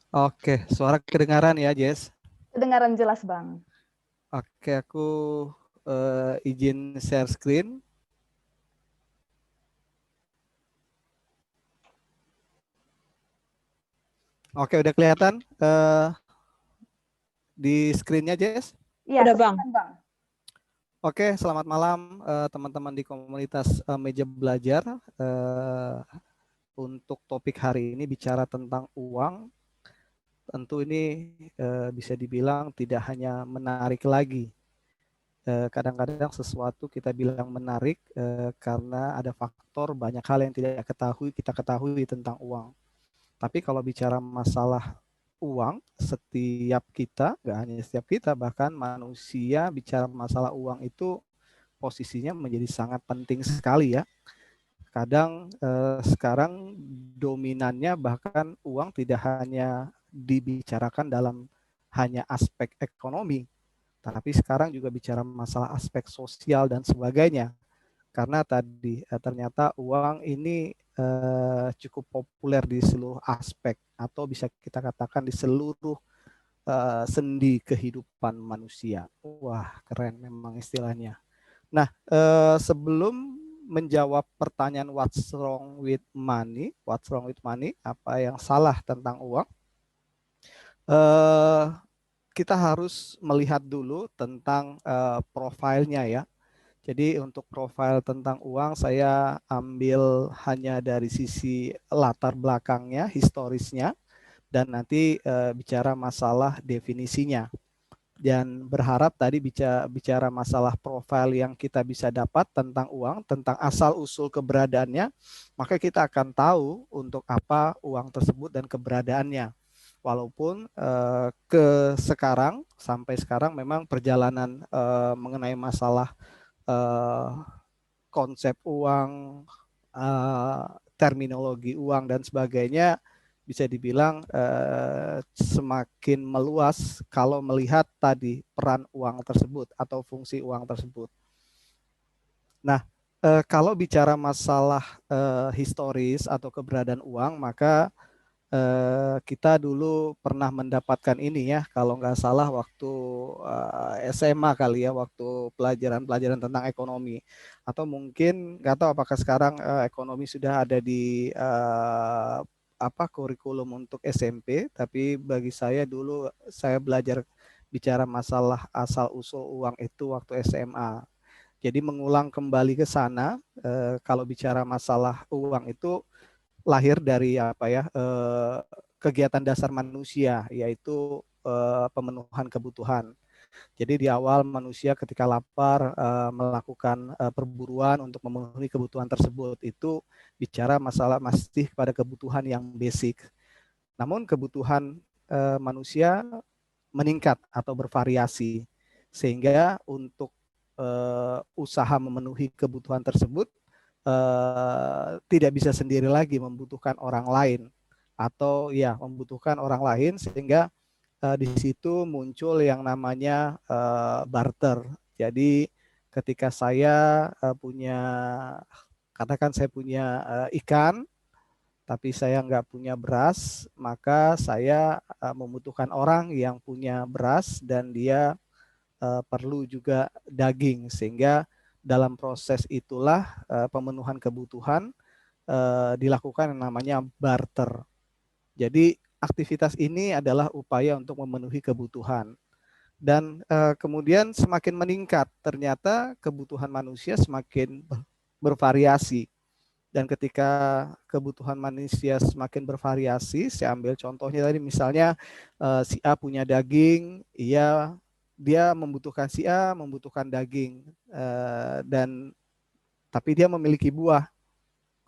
Oke, suara kedengaran ya, Jess. Kedengaran jelas, Bang. Oke, aku izin share screen. Oke, udah kelihatan di screennya, Jess? Iya, Udah, Bang. silakan, Bang. Oke, selamat malam teman-teman di komunitas Meja Belajar. Untuk topik hari ini bicara tentang uang. Tentu ini bisa dibilang tidak hanya menarik lagi. Kadang-kadang sesuatu kita bilang menarik karena ada faktor banyak hal yang tidak kita ketahui tentang uang. Tapi kalau bicara masalah uang, setiap kita, nggak hanya setiap kita, bahkan manusia bicara masalah uang itu posisinya menjadi sangat penting sekali ya. Kadang sekarang dominannya bahkan uang tidak hanya dibicarakan dalam hanya aspek ekonomi, tapi sekarang juga bicara masalah aspek sosial dan sebagainya. Karena tadi ternyata uang ini cukup populer di seluruh aspek atau bisa kita katakan di seluruh sendi kehidupan manusia. Wah, keren memang istilahnya. Nah, sebelum menjawab pertanyaan what's wrong with money, apa yang salah tentang uang, eh, kita harus melihat dulu tentang profilnya ya. Jadi untuk profil tentang uang saya ambil hanya dari sisi latar belakangnya, historisnya, dan nanti bicara masalah definisinya. Dan berharap tadi bicara masalah profil yang kita bisa dapat tentang uang, tentang asal-usul keberadaannya, maka kita akan tahu untuk apa uang tersebut dan keberadaannya. Walaupun sampai sekarang memang perjalanan mengenai masalah eh, konsep uang, eh, terminologi uang dan sebagainya bisa dibilang semakin meluas kalau melihat tadi peran uang tersebut atau fungsi uang tersebut. Nah, kalau bicara masalah historis atau keberadaan uang, maka kita dulu pernah mendapatkan ini ya, kalau nggak salah waktu SMA kali ya, waktu pelajaran-pelajaran tentang ekonomi. Atau mungkin nggak tahu apakah sekarang ekonomi sudah ada di kurikulum untuk SMP, tapi bagi saya dulu saya belajar bicara masalah asal-usul uang itu waktu SMA. Jadi mengulang kembali ke sana, kalau bicara masalah uang itu lahir dari kegiatan dasar manusia, yaitu pemenuhan kebutuhan. Jadi di awal manusia ketika lapar melakukan perburuan untuk memenuhi kebutuhan tersebut, itu bicara masalah masih pada kebutuhan yang basic. Namun kebutuhan manusia meningkat atau bervariasi, sehingga untuk usaha memenuhi kebutuhan tersebut tidak bisa sendiri lagi, membutuhkan orang lain atau ya membutuhkan orang lain, sehingga di situ muncul yang namanya barter. Jadi ketika saya katakan saya punya ikan, tapi saya nggak punya beras, maka saya membutuhkan orang yang punya beras dan dia perlu juga daging, sehingga dalam proses itulah pemenuhan kebutuhan dilakukan yang namanya barter. Jadi aktivitas ini adalah upaya untuk memenuhi kebutuhan. Dan kemudian semakin meningkat, ternyata kebutuhan manusia semakin bervariasi. Dan ketika kebutuhan manusia semakin bervariasi, saya ambil contohnya tadi, misalnya si A punya daging, dia membutuhkan, si A membutuhkan daging, tapi dia memiliki buah.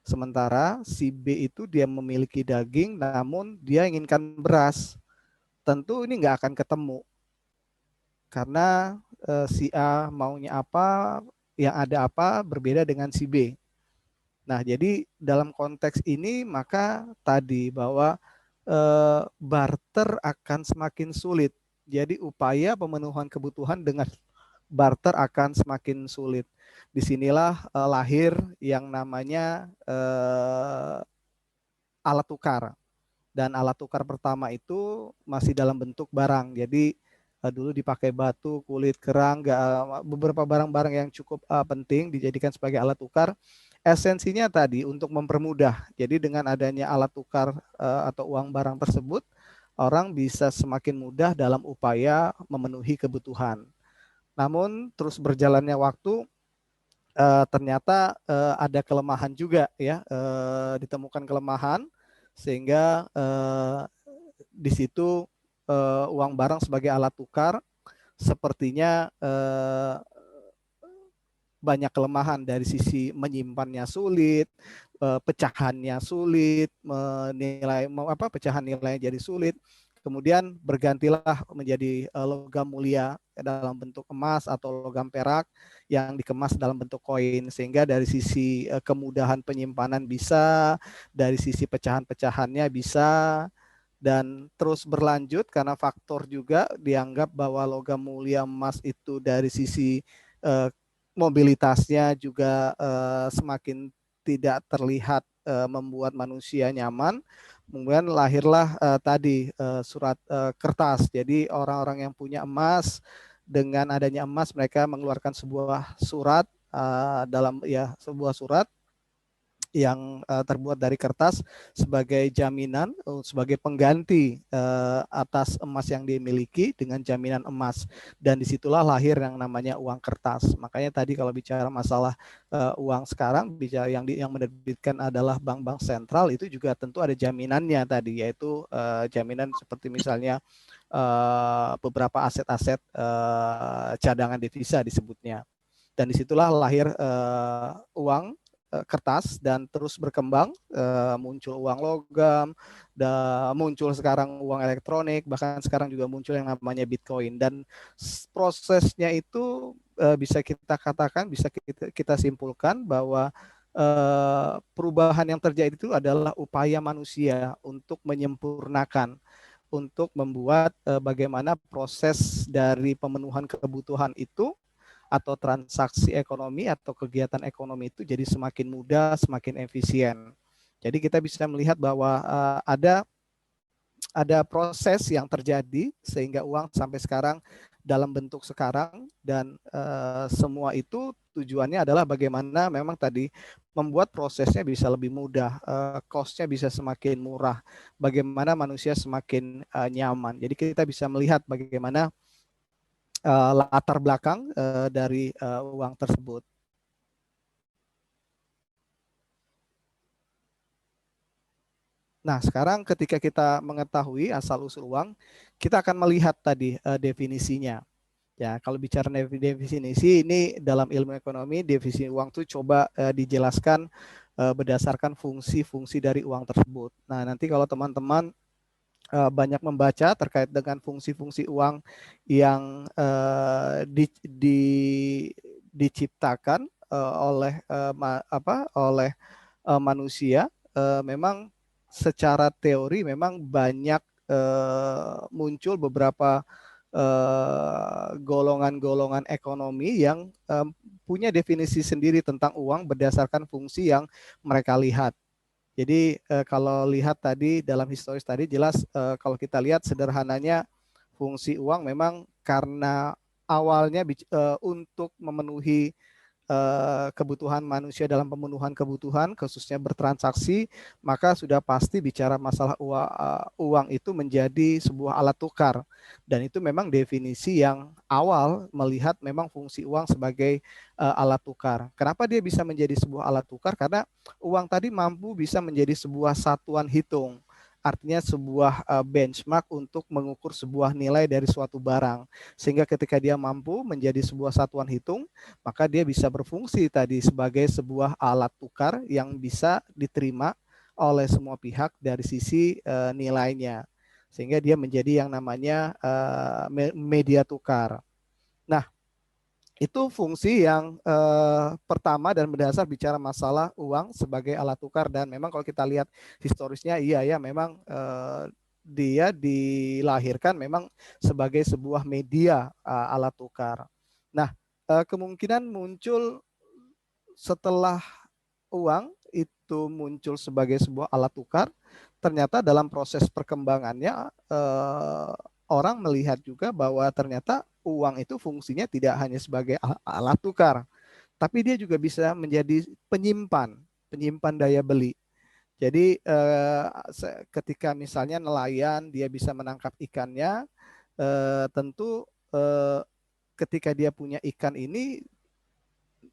Sementara si B itu dia memiliki daging, namun dia inginkan beras. Tentu ini nggak akan ketemu, karena si A maunya apa, yang ada apa berbeda dengan si B. Nah, jadi dalam konteks ini maka tadi bahwa barter akan semakin sulit. Jadi upaya pemenuhan kebutuhan dengan barter akan semakin sulit. Disinilah lahir yang namanya alat tukar. Dan alat tukar pertama itu masih dalam bentuk barang. Jadi dulu dipakai batu, kulit, kerang, beberapa barang-barang yang cukup penting dijadikan sebagai alat tukar. Esensinya tadi untuk mempermudah. Jadi dengan adanya alat tukar atau uang barang tersebut, orang bisa semakin mudah dalam upaya memenuhi kebutuhan. Namun terus berjalannya waktu, ternyata ada kelemahan juga ya, ditemukan kelemahan sehingga di situ uang barang sebagai alat tukar sepertinya banyak kelemahan dari sisi menyimpannya sulit, pecahannya sulit, pecahan nilainya jadi sulit. Kemudian bergantilah menjadi logam mulia dalam bentuk emas atau logam perak yang dikemas dalam bentuk koin, sehingga dari sisi kemudahan penyimpanan bisa, dari sisi pecahan-pecahannya bisa, dan terus berlanjut karena faktor juga dianggap bahwa logam mulia emas itu dari sisi mobilitasnya juga semakin tidak terlihat membuat manusia nyaman. Kemudian lahirlah tadi surat kertas. Jadi orang-orang yang punya emas, dengan adanya emas mereka mengeluarkan sebuah surat sebuah surat yang terbuat dari kertas sebagai jaminan, sebagai pengganti atas emas yang dimiliki dengan jaminan emas. Dan disitulah lahir yang namanya uang kertas. Makanya tadi kalau bicara masalah uang sekarang, bicara yang menerbitkan adalah bank-bank sentral, itu juga tentu ada jaminannya tadi, yaitu jaminan seperti misalnya beberapa aset-aset cadangan devisa disebutnya. Dan disitulah lahir uang kertas dan terus berkembang, muncul uang logam, muncul sekarang uang elektronik, bahkan sekarang juga muncul yang namanya Bitcoin. Dan prosesnya itu bisa kita katakan, bisa kita simpulkan bahwa perubahan yang terjadi itu adalah upaya manusia untuk menyempurnakan, untuk membuat bagaimana proses dari pemenuhan kebutuhan itu atau transaksi ekonomi atau kegiatan ekonomi itu jadi semakin mudah, semakin efisien. Jadi kita bisa melihat bahwa ada proses yang terjadi sehingga uang sampai sekarang dalam bentuk sekarang, dan semua itu tujuannya adalah bagaimana memang tadi membuat prosesnya bisa lebih mudah, cost-nya bisa semakin murah, bagaimana manusia semakin nyaman. Jadi kita bisa melihat bagaimana latar belakang dari uang tersebut. Nah, sekarang ketika kita mengetahui asal-usul uang, kita akan melihat tadi definisinya. Ya, kalau bicara definisi ini dalam ilmu ekonomi, definisi uang itu coba dijelaskan berdasarkan fungsi-fungsi dari uang tersebut. Nah, nanti kalau teman-teman banyak membaca terkait dengan fungsi-fungsi uang yang diciptakan oleh manusia, memang secara teori memang banyak muncul beberapa golongan-golongan ekonomi yang punya definisi sendiri tentang uang berdasarkan fungsi yang mereka lihat. Jadi kalau lihat tadi dalam historis tadi jelas, kalau kita lihat sederhananya fungsi uang memang karena awalnya untuk memenuhi kebutuhan manusia dalam pemenuhan kebutuhan, khususnya bertransaksi, maka sudah pasti bicara masalah uang itu menjadi sebuah alat tukar. Dan itu memang definisi yang awal melihat memang fungsi uang sebagai alat tukar. Kenapa dia bisa menjadi sebuah alat tukar? Karena uang tadi mampu bisa menjadi sebuah satuan hitung. Artinya sebuah benchmark untuk mengukur sebuah nilai dari suatu barang. Sehingga ketika dia mampu menjadi sebuah satuan hitung, maka dia bisa berfungsi tadi sebagai sebuah alat tukar yang bisa diterima oleh semua pihak dari sisi nilainya. Sehingga dia menjadi yang namanya media tukar. Nah, itu fungsi yang pertama dan mendasar bicara masalah uang sebagai alat tukar. Dan memang kalau kita lihat historisnya, iya ya memang dia dilahirkan memang sebagai sebuah media alat tukar. Nah, kemungkinan muncul setelah uang itu muncul sebagai sebuah alat tukar, ternyata dalam proses perkembangannya orang melihat juga bahwa ternyata uang itu fungsinya tidak hanya sebagai alat tukar, tapi dia juga bisa menjadi penyimpan daya beli. Jadi ketika misalnya nelayan dia bisa menangkap ikannya, tentu ketika dia punya ikan ini,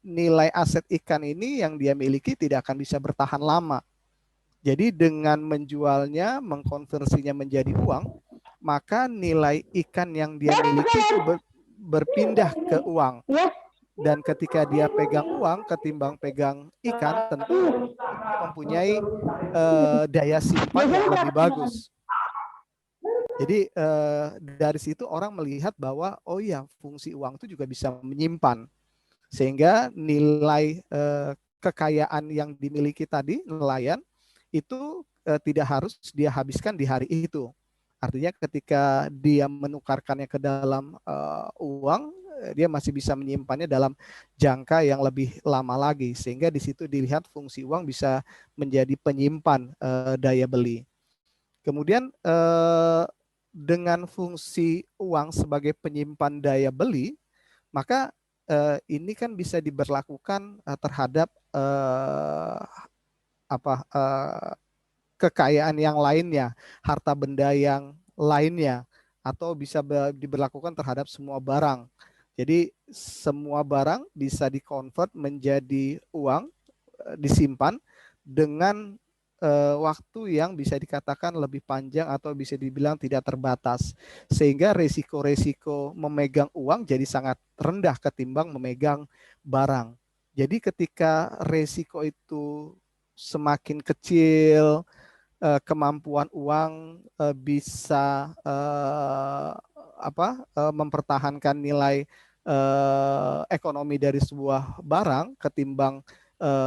nilai aset ikan ini yang dia miliki tidak akan bisa bertahan lama. Jadi dengan menjualnya, mengkonversinya menjadi uang, maka nilai ikan yang dia miliki itu berpindah ke uang. Dan ketika dia pegang uang ketimbang pegang ikan, tentu mempunyai daya simpan yang lebih bagus. Jadi dari situ orang melihat bahwa oh iya, fungsi uang itu juga bisa menyimpan, sehingga nilai kekayaan yang dimiliki tadi nelayan itu tidak harus dia habiskan di hari itu. Artinya ketika dia menukarkannya ke dalam uang, dia masih bisa menyimpannya dalam jangka yang lebih lama lagi, sehingga di situ dilihat fungsi uang bisa menjadi penyimpan daya beli. Kemudian dengan fungsi uang sebagai penyimpan daya beli, maka ini kan bisa diberlakukan terhadap kekayaan yang lainnya, harta benda yang lainnya, atau bisa diberlakukan terhadap semua barang. Jadi semua barang bisa dikonvert menjadi uang, disimpan dengan waktu yang bisa dikatakan lebih panjang atau bisa dibilang tidak terbatas, sehingga resiko-resiko memegang uang jadi sangat rendah ketimbang memegang barang. Jadi ketika resiko itu semakin kecil, kemampuan uang bisa mempertahankan nilai ekonomi dari sebuah barang ketimbang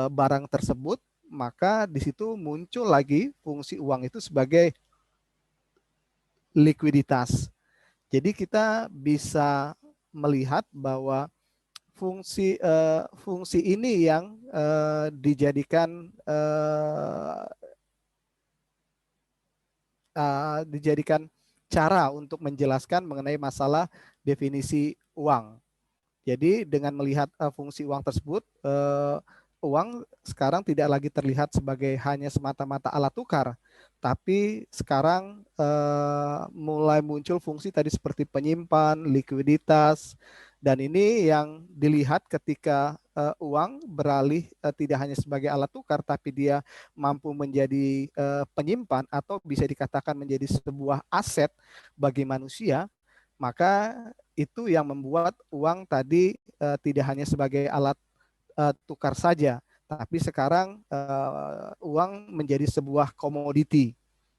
barang tersebut, maka di situ muncul lagi fungsi uang itu sebagai likuiditas. Jadi kita bisa melihat bahwa fungsi ini yang dijadikan cara untuk menjelaskan mengenai masalah definisi uang. Jadi dengan melihat fungsi uang tersebut, uang sekarang tidak lagi terlihat sebagai hanya semata-mata alat tukar, tapi sekarang mulai muncul fungsi tadi seperti penyimpan, likuiditas, dan ini yang dilihat ketika uang beralih tidak hanya sebagai alat tukar, tapi dia mampu menjadi penyimpan atau bisa dikatakan menjadi sebuah aset bagi manusia, maka itu yang membuat uang tadi tidak hanya sebagai alat tukar saja, tapi sekarang uang menjadi sebuah komoditi.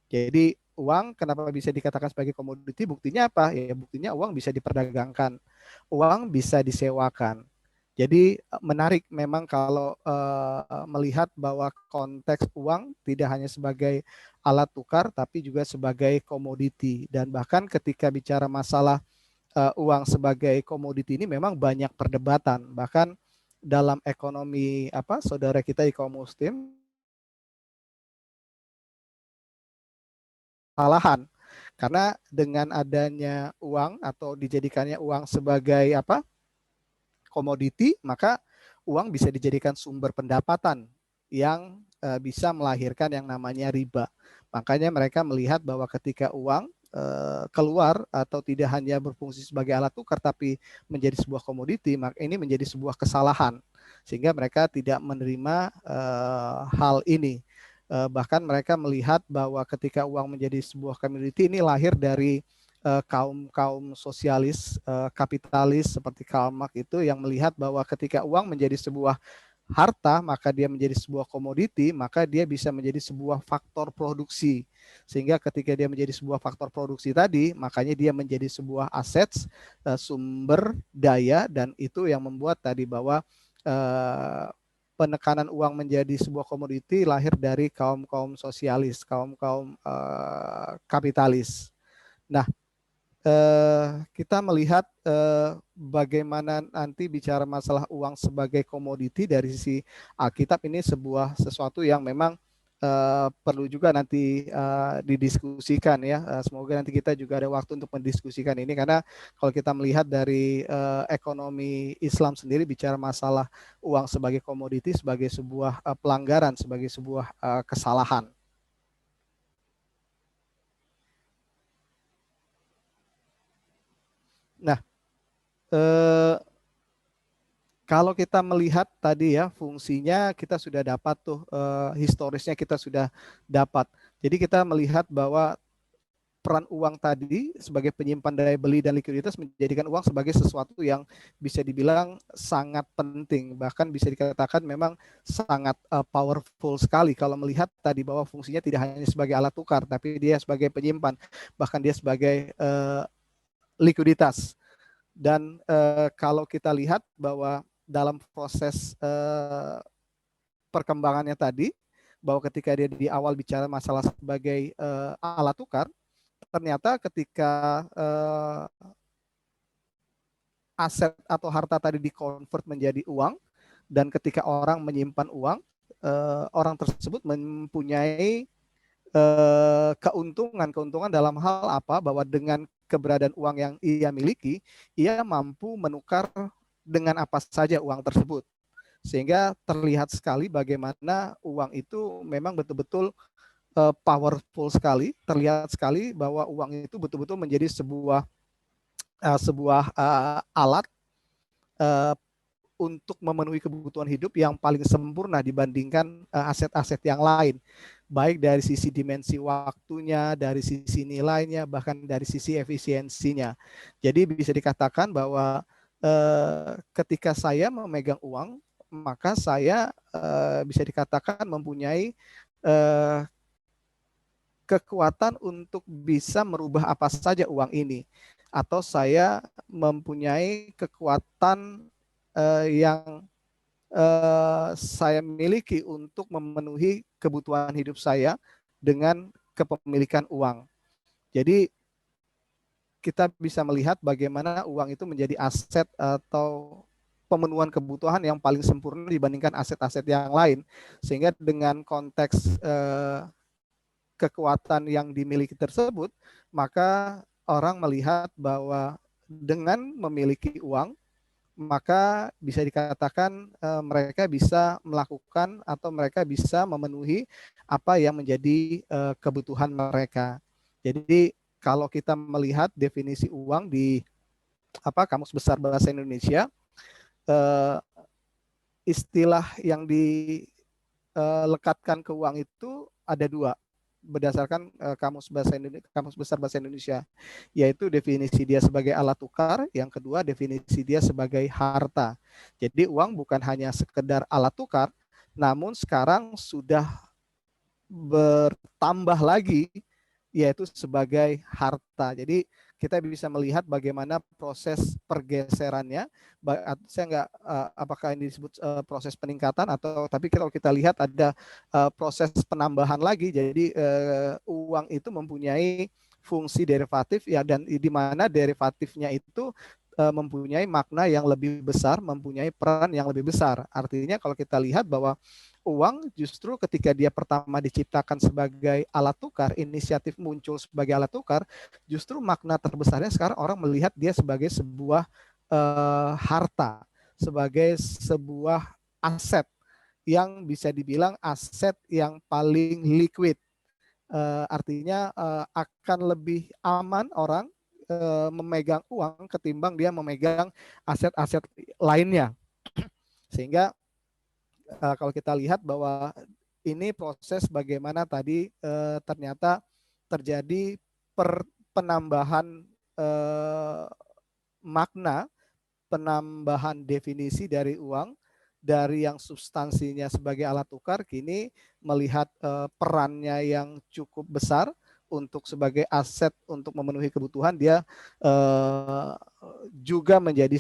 Jadi uang kenapa bisa dikatakan sebagai komoditi? Buktinya apa? Ya buktinya uang bisa diperdagangkan, uang bisa disewakan. Jadi menarik memang kalau melihat bahwa konteks uang tidak hanya sebagai alat tukar, tapi juga sebagai komoditi. Dan bahkan ketika bicara masalah uang sebagai komoditi ini memang banyak perdebatan. Bahkan dalam ekonomi saudara kita Iko Muslim kesalahan, karena dengan adanya uang atau dijadikannya uang sebagai komoditi, maka uang bisa dijadikan sumber pendapatan yang bisa melahirkan yang namanya riba. Makanya mereka melihat bahwa ketika uang keluar atau tidak hanya berfungsi sebagai alat tukar tapi menjadi sebuah komoditi, maka ini menjadi sebuah kesalahan, sehingga mereka tidak menerima hal ini. Bahkan mereka melihat bahwa ketika uang menjadi sebuah komoditi, ini lahir dari kaum sosialis, kapitalis seperti Karl Marx itu yang melihat bahwa ketika uang menjadi sebuah harta, maka dia menjadi sebuah komoditi, maka dia bisa menjadi sebuah faktor produksi. Sehingga ketika dia menjadi sebuah faktor produksi tadi, makanya dia menjadi sebuah aset, sumber daya, dan itu yang membuat tadi bahwa penekanan uang menjadi sebuah komoditi lahir dari kaum-kaum sosialis, kaum-kaum kapitalis. Nah, kita melihat bagaimana nanti bicara masalah uang sebagai komoditi dari sisi Alkitab ini sesuatu yang memang perlu juga nanti didiskusikan ya. Semoga nanti kita juga ada waktu untuk mendiskusikan ini, karena kalau kita melihat dari ekonomi Islam sendiri bicara masalah uang sebagai komoditi sebagai sebuah pelanggaran, sebagai sebuah kesalahan. Nah, kalau kita melihat tadi ya fungsinya kita sudah dapat tuh, historisnya kita sudah dapat. Jadi kita melihat bahwa peran uang tadi sebagai penyimpan daya beli dan likuiditas menjadikan uang sebagai sesuatu yang bisa dibilang sangat penting, bahkan bisa dikatakan memang sangat powerful sekali kalau melihat tadi bahwa fungsinya tidak hanya sebagai alat tukar, tapi dia sebagai penyimpan, bahkan dia sebagai likuiditas. Dan kalau kita lihat bahwa dalam proses perkembangannya tadi, bahwa ketika dia di awal bicara masalah sebagai alat tukar, ternyata ketika aset atau harta tadi dikonvert menjadi uang, dan ketika orang menyimpan uang, orang tersebut mempunyai keuntungan dalam hal apa? Bahwa dengan keberadaan uang yang ia miliki, ia mampu menukar dengan apa saja uang tersebut. Sehingga terlihat sekali bagaimana uang itu memang betul-betul powerful sekali. Terlihat sekali bahwa uang itu betul-betul menjadi sebuah alat untuk memenuhi kebutuhan hidup yang paling sempurna dibandingkan aset-aset yang lain, baik dari sisi dimensi waktunya, dari sisi nilainya, bahkan dari sisi efisiensinya. Jadi bisa dikatakan bahwa ketika saya memegang uang, maka saya bisa dikatakan mempunyai kekuatan untuk bisa merubah apa saja uang ini, atau saya mempunyai kekuatan yang saya miliki untuk memenuhi kebutuhan hidup saya dengan kepemilikan uang. Jadi kita bisa melihat bagaimana uang itu menjadi aset atau pemenuhan kebutuhan yang paling sempurna dibandingkan aset-aset yang lain. Sehingga dengan konteks kekuatan yang dimiliki tersebut, maka orang melihat bahwa dengan memiliki uang, maka bisa dikatakan mereka bisa melakukan atau mereka bisa memenuhi apa yang menjadi kebutuhan mereka. Jadi kalau kita melihat definisi uang di Kamus Besar Bahasa Indonesia, istilah yang dilekatkan ke uang itu ada dua berdasarkan Kamus Besar Bahasa Indonesia, yaitu definisi dia sebagai alat tukar, yang kedua definisi dia sebagai harta. Jadi uang bukan hanya sekedar alat tukar, namun sekarang sudah bertambah lagi, yaitu sebagai harta. Jadi kita bisa melihat bagaimana proses pergeserannya. Saya nggak apakah ini disebut proses peningkatan, atau tapi kalau kita lihat ada proses penambahan lagi. Jadi uang itu mempunyai fungsi derivatif ya, dan di mana derivatifnya itu mempunyai makna yang lebih besar, mempunyai peran yang lebih besar. Artinya kalau kita lihat bahwa uang justru ketika dia pertama diciptakan sebagai alat tukar, inisiatif muncul sebagai alat tukar, justru makna terbesarnya sekarang orang melihat dia sebagai sebuah harta, sebagai sebuah aset yang bisa dibilang aset yang paling liquid. Artinya akan lebih aman orang memegang uang ketimbang dia memegang aset-aset lainnya. Sehingga kalau kita lihat bahwa ini proses bagaimana tadi ternyata terjadi penambahan makna, penambahan definisi dari uang, dari yang substansinya sebagai alat tukar, kini melihat perannya yang cukup besar untuk sebagai aset untuk memenuhi kebutuhan, dia juga menjadi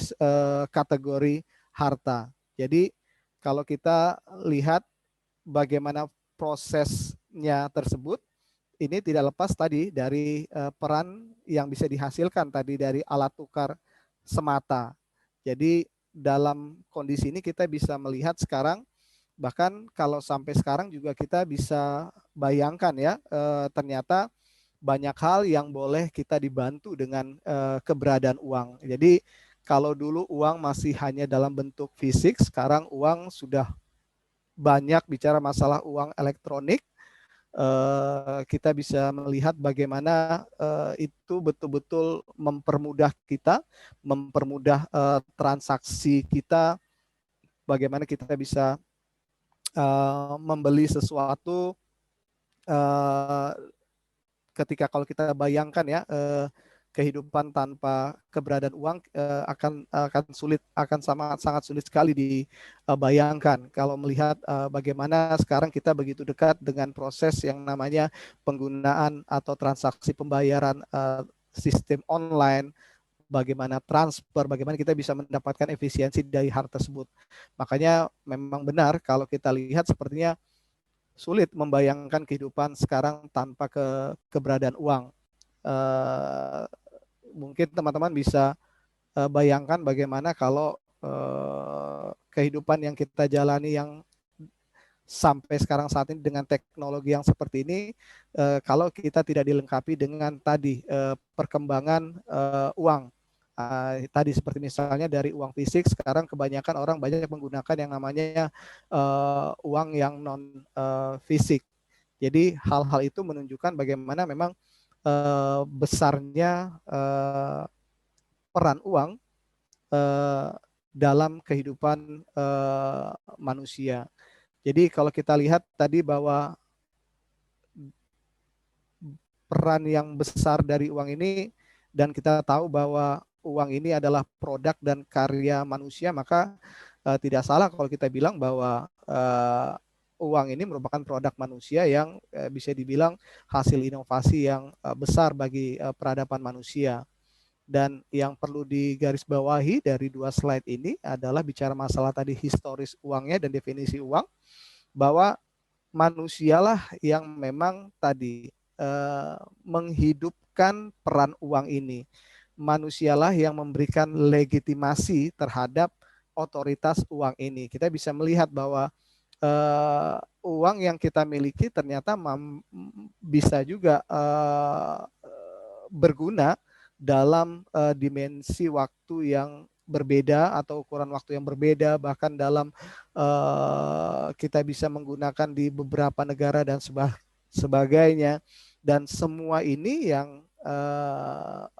kategori harta. Jadi kalau kita lihat bagaimana prosesnya tersebut, ini tidak lepas tadi dari peran yang bisa dihasilkan tadi dari alat tukar semata. Jadi dalam kondisi ini kita bisa melihat sekarang, bahkan kalau sampai sekarang juga kita bisa bayangkan ya, ternyata banyak hal yang boleh kita dibantu dengan keberadaan uang. Jadi kalau dulu uang masih hanya dalam bentuk fisik, sekarang uang sudah banyak bicara masalah uang elektronik. Kita bisa melihat bagaimana itu betul-betul mempermudah kita, mempermudah transaksi kita, bagaimana kita bisa membeli sesuatu ketika kalau kita bayangkan ya, kehidupan tanpa keberadaan uang akan sulit, akan sangat sulit sekali dibayangkan kalau melihat bagaimana sekarang kita begitu dekat dengan proses yang namanya penggunaan atau transaksi pembayaran sistem online, bagaimana transfer, bagaimana kita bisa mendapatkan efisiensi dari hal tersebut. Makanya memang benar kalau kita lihat sepertinya sulit membayangkan kehidupan sekarang tanpa keberadaan uang. Mungkin teman-teman bisa bayangkan bagaimana kalau kehidupan yang kita jalani yang sampai sekarang saat ini dengan teknologi yang seperti ini, kalau kita tidak dilengkapi dengan tadi perkembangan uang. Tadi seperti misalnya dari uang fisik, sekarang kebanyakan orang banyak menggunakan yang namanya uang yang non fisik. Jadi hal-hal itu menunjukkan bagaimana memang besarnya peran uang dalam kehidupan manusia. Jadi kalau kita lihat tadi bahwa peran yang besar dari uang ini, dan kita tahu bahwa uang ini adalah produk dan karya manusia, maka tidak salah kalau kita bilang bahwa uang ini merupakan produk manusia yang bisa dibilang hasil inovasi yang besar bagi peradaban manusia. Dan yang perlu digarisbawahi dari dua slide ini adalah bicara masalah tadi historis uangnya dan definisi uang, bahwa manusialah yang memang tadi menghidupkan peran uang ini. Manusialah yang memberikan legitimasi terhadap otoritas uang ini. Kita bisa melihat bahwa uang yang kita miliki ternyata bisa juga berguna dalam dimensi waktu yang berbeda atau ukuran waktu yang berbeda, bahkan dalam kita bisa menggunakan di beberapa negara dan sebagainya. Dan semua ini yang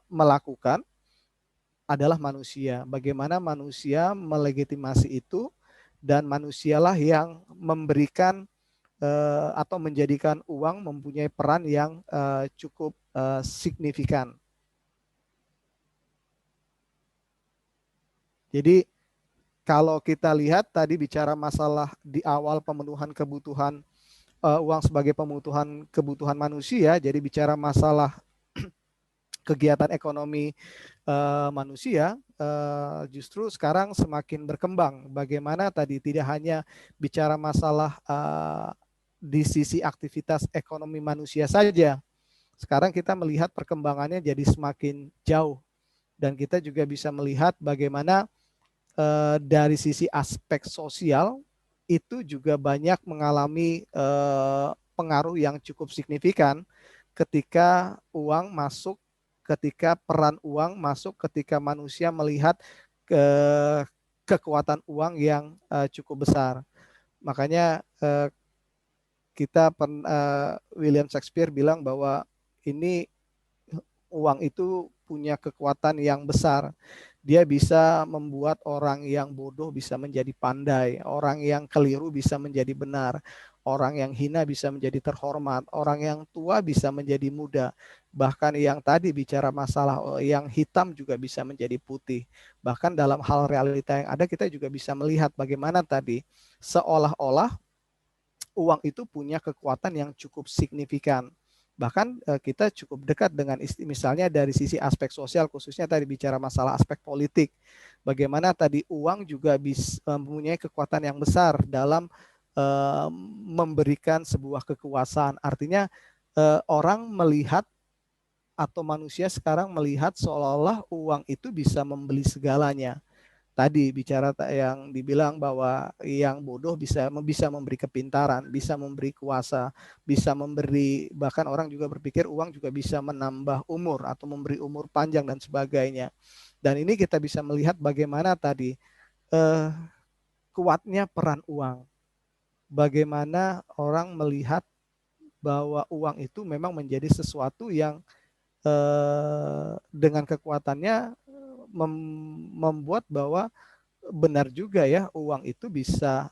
melakukan adalah manusia. Bagaimana manusia melegitimasi itu, dan manusialah yang memberikan atau menjadikan uang mempunyai peran yang cukup signifikan. Jadi kalau kita lihat tadi bicara masalah di awal pemenuhan kebutuhan uang sebagai pemenuhan kebutuhan manusia, jadi bicara masalah kegiatan ekonomi manusia justru sekarang semakin berkembang. Bagaimana tadi tidak hanya bicara masalah di sisi aktivitas ekonomi manusia saja. Sekarang kita melihat perkembangannya jadi semakin jauh, dan kita juga bisa melihat bagaimana dari sisi aspek sosial itu juga banyak mengalami pengaruh yang cukup signifikan ketika uang masuk, ketika peran uang masuk, ketika manusia melihat kekuatan uang yang cukup besar. Makanya William Shakespeare bilang bahwa ini uang itu punya kekuatan yang besar. Dia bisa membuat orang yang bodoh bisa menjadi pandai, orang yang keliru bisa menjadi benar, orang yang hina bisa menjadi terhormat, orang yang tua bisa menjadi muda. Bahkan yang tadi bicara masalah yang hitam juga bisa menjadi putih. Bahkan dalam hal realita yang ada, kita juga bisa melihat bagaimana tadi seolah-olah uang itu punya kekuatan yang cukup signifikan. Bahkan kita cukup dekat dengan misalnya dari sisi aspek sosial, khususnya tadi bicara masalah aspek politik. Bagaimana tadi uang juga bisa mempunyai kekuatan yang besar dalam memberikan sebuah kekuasaan. Artinya orang melihat atau manusia sekarang melihat seolah-olah uang itu bisa membeli segalanya. Tadi bicara yang dibilang bahwa yang bodoh bisa memberi kepintaran, bisa memberi kuasa, bisa memberi, bahkan orang juga berpikir uang juga bisa menambah umur atau memberi umur panjang dan sebagainya. Dan ini kita bisa melihat bagaimana tadi kuatnya peran uang. Bagaimana orang melihat bahwa uang itu memang menjadi sesuatu yang dengan kekuatannya membuat bahwa benar juga ya, uang itu bisa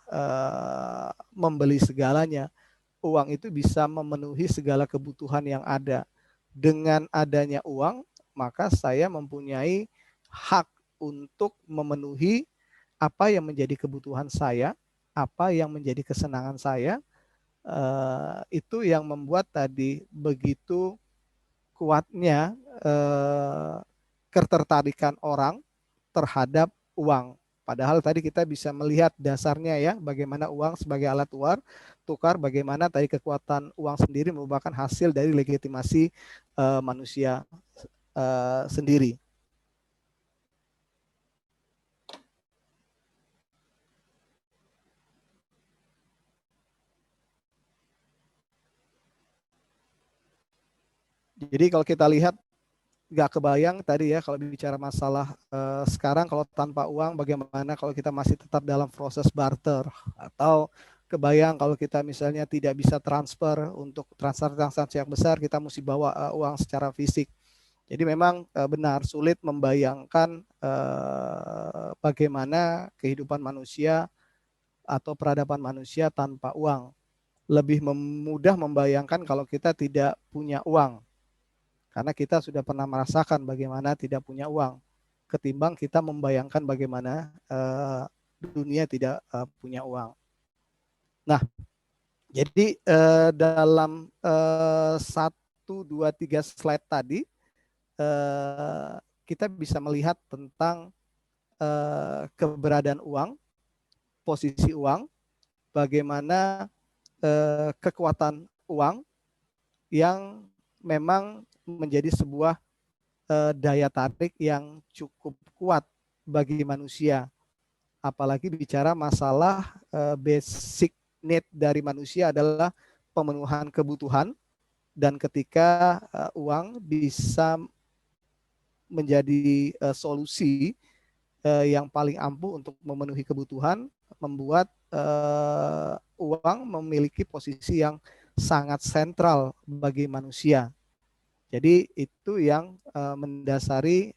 membeli segalanya. Uang itu bisa memenuhi segala kebutuhan yang ada. Dengan adanya uang, maka saya mempunyai hak untuk memenuhi apa yang menjadi kebutuhan saya, apa yang menjadi kesenangan saya. Itu yang membuat tadi begitu kuatnya ketertarikan orang terhadap uang. Padahal tadi kita bisa melihat dasarnya ya, bagaimana uang sebagai alat tukar, bagaimana tadi kekuatan uang sendiri merupakan hasil dari legitimasi manusia sendiri. Jadi kalau kita lihat, nggak kebayang tadi ya kalau bicara masalah sekarang kalau tanpa uang bagaimana kalau kita masih tetap dalam proses barter, atau kebayang kalau kita misalnya tidak bisa transfer untuk transaksi yang besar, kita mesti bawa uang secara fisik. Jadi memang benar sulit membayangkan bagaimana kehidupan manusia atau peradaban manusia tanpa uang. Lebih mudah membayangkan kalau kita tidak punya uang. Karena kita sudah pernah merasakan bagaimana tidak punya uang, ketimbang kita membayangkan bagaimana dunia tidak punya uang. Nah, jadi dalam 1, 2, 3 slide tadi, kita bisa melihat tentang keberadaan uang, posisi uang, bagaimana kekuatan uang yang memang menjadi sebuah daya tarik yang cukup kuat bagi manusia. Apalagi bicara masalah basic need dari manusia adalah pemenuhan kebutuhan, dan ketika uang bisa menjadi solusi yang paling ampuh untuk memenuhi kebutuhan, membuat uang memiliki posisi yang sangat sentral bagi manusia. Jadi itu yang mendasari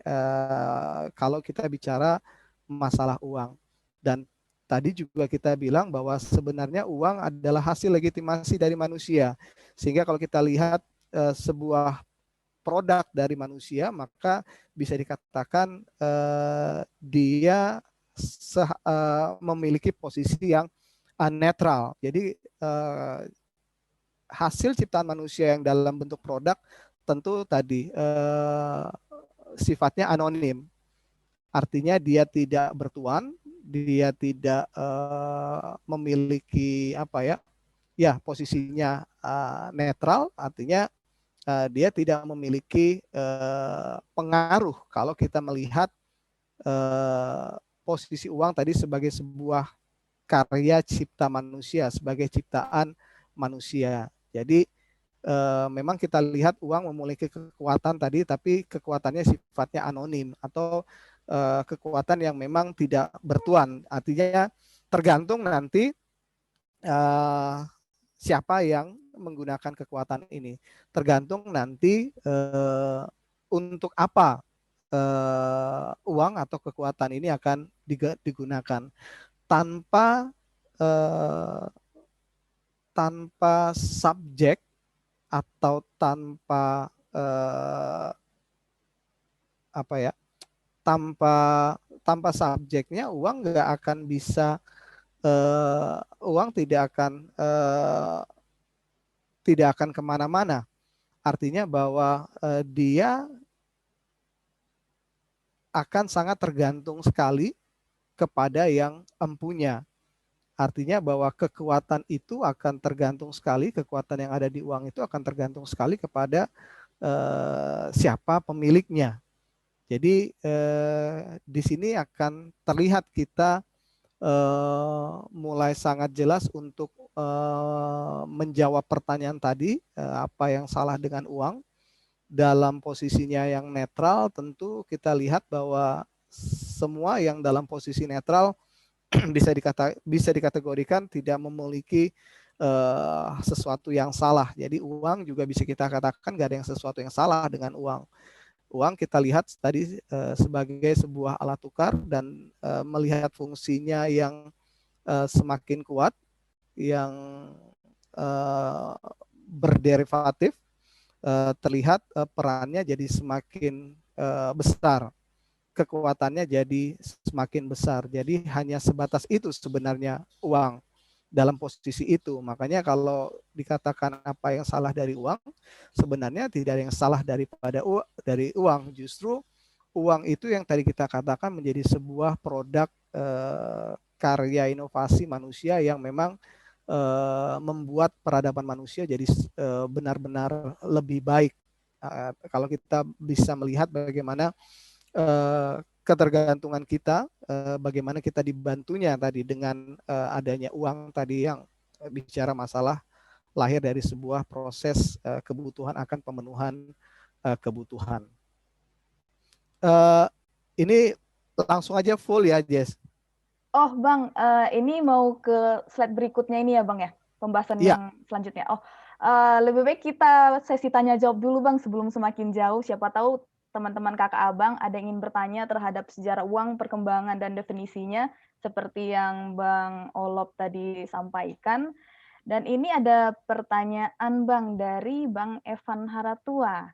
kalau kita bicara masalah uang. Dan tadi juga kita bilang bahwa sebenarnya uang adalah hasil legitimasi dari manusia. Sehingga kalau kita lihat sebuah produk dari manusia, maka bisa dikatakan dia memiliki posisi yang netral. Jadi hasil ciptaan manusia yang dalam bentuk produk tentu tadi sifatnya anonim. Artinya dia tidak bertuan, dia tidak memiliki apa ya? Ya, posisinya netral, artinya dia tidak memiliki pengaruh kalau kita melihat posisi uang tadi sebagai sebuah karya cipta manusia, sebagai ciptaan manusia. Jadi memang kita lihat uang memiliki kekuatan tadi, tapi kekuatannya sifatnya anonim atau kekuatan yang memang tidak bertuan. Artinya tergantung nanti siapa yang menggunakan kekuatan ini. Tergantung nanti untuk apa uang atau kekuatan ini akan digunakan. Tanpa tanpa subjek atau tanpa apa ya, tanpa subjeknya uang nggak akan bisa uang tidak akan kemana-mana. Artinya bahwa dia akan sangat tergantung sekali kepada yang empunya. Artinya bahwa kekuatan itu akan tergantung sekali, kekuatan yang ada di uang itu akan tergantung sekali kepada siapa pemiliknya. Jadi di sini akan terlihat kita mulai sangat jelas untuk menjawab pertanyaan tadi, apa yang salah dengan uang. Dalam posisinya yang netral, tentu kita lihat bahwa semua yang dalam posisi netral bisa dikategorikan tidak memiliki sesuatu yang salah. Jadi uang juga bisa kita katakan gak ada yang sesuatu yang salah dengan uang. Uang kita lihat tadi sebagai sebuah alat tukar dan melihat fungsinya yang semakin kuat, yang berderivatif, terlihat perannya jadi semakin besar, kekuatannya jadi semakin besar. Jadi hanya sebatas itu sebenarnya uang dalam posisi itu. Makanya kalau dikatakan apa yang salah dari uang, sebenarnya tidak ada yang salah dari uang. Justru uang itu yang tadi kita katakan menjadi sebuah produk karya inovasi manusia yang memang membuat peradaban manusia jadi benar-benar lebih baik. Kalau kita bisa melihat bagaimana ketergantungan kita, bagaimana kita dibantunya tadi dengan adanya uang tadi yang bicara masalah lahir dari sebuah proses kebutuhan akan pemenuhan kebutuhan. Ini langsung aja full ya, Jess. Oh, Bang, ini mau ke slide berikutnya ini ya, Bang ya? Pembahasan Iya. yang selanjutnya. Oh, lebih baik kita sesi tanya jawab dulu, Bang, sebelum semakin jauh. Siapa tahu teman-teman kakak abang ada yang ingin bertanya terhadap sejarah uang, perkembangan, dan definisinya, seperti yang Bang Olop tadi sampaikan. Dan ini ada pertanyaan, Bang, dari Bang Evan Haratua.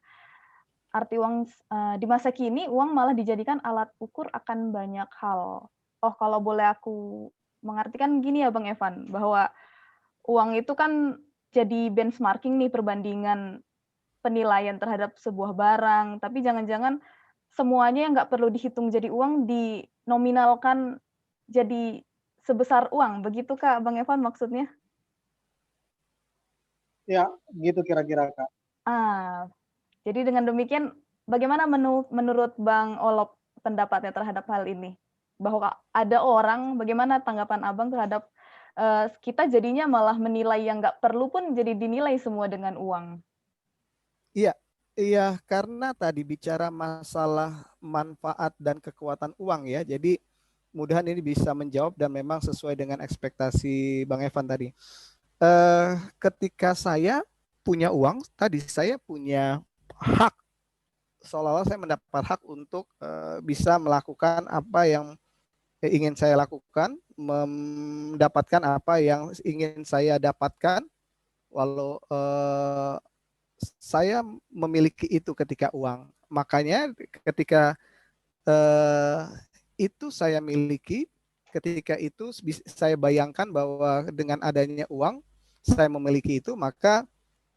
Arti uang di masa kini, uang malah dijadikan alat ukur akan banyak hal. Oh, kalau boleh aku mengartikan gini ya, Bang Evan, bahwa uang itu kan jadi benchmarking nih, perbandingan penilaian terhadap sebuah barang, tapi jangan-jangan semuanya yang nggak perlu dihitung jadi uang dinominalkan jadi sebesar uang. Begitu, Kak, Bang Evan maksudnya? Ya, gitu kira-kira, Kak. Jadi dengan demikian, bagaimana menurut Bang Olop pendapatnya terhadap hal ini? Bahwa ada orang, bagaimana tanggapan Abang terhadap kita jadinya malah menilai yang nggak perlu pun jadi dinilai semua dengan uang? Iya, karena tadi bicara masalah manfaat dan kekuatan uang ya. Jadi mudahan ini bisa menjawab dan memang sesuai dengan ekspektasi Bang Evan tadi. Ketika saya punya uang, tadi saya punya hak, seolah-olah saya mendapat hak untuk bisa melakukan apa yang ingin saya lakukan, mendapatkan apa yang ingin saya dapatkan, walau saya memiliki itu ketika uang. Makanya ketika itu saya miliki, ketika itu saya bayangkan bahwa dengan adanya uang, saya memiliki itu, maka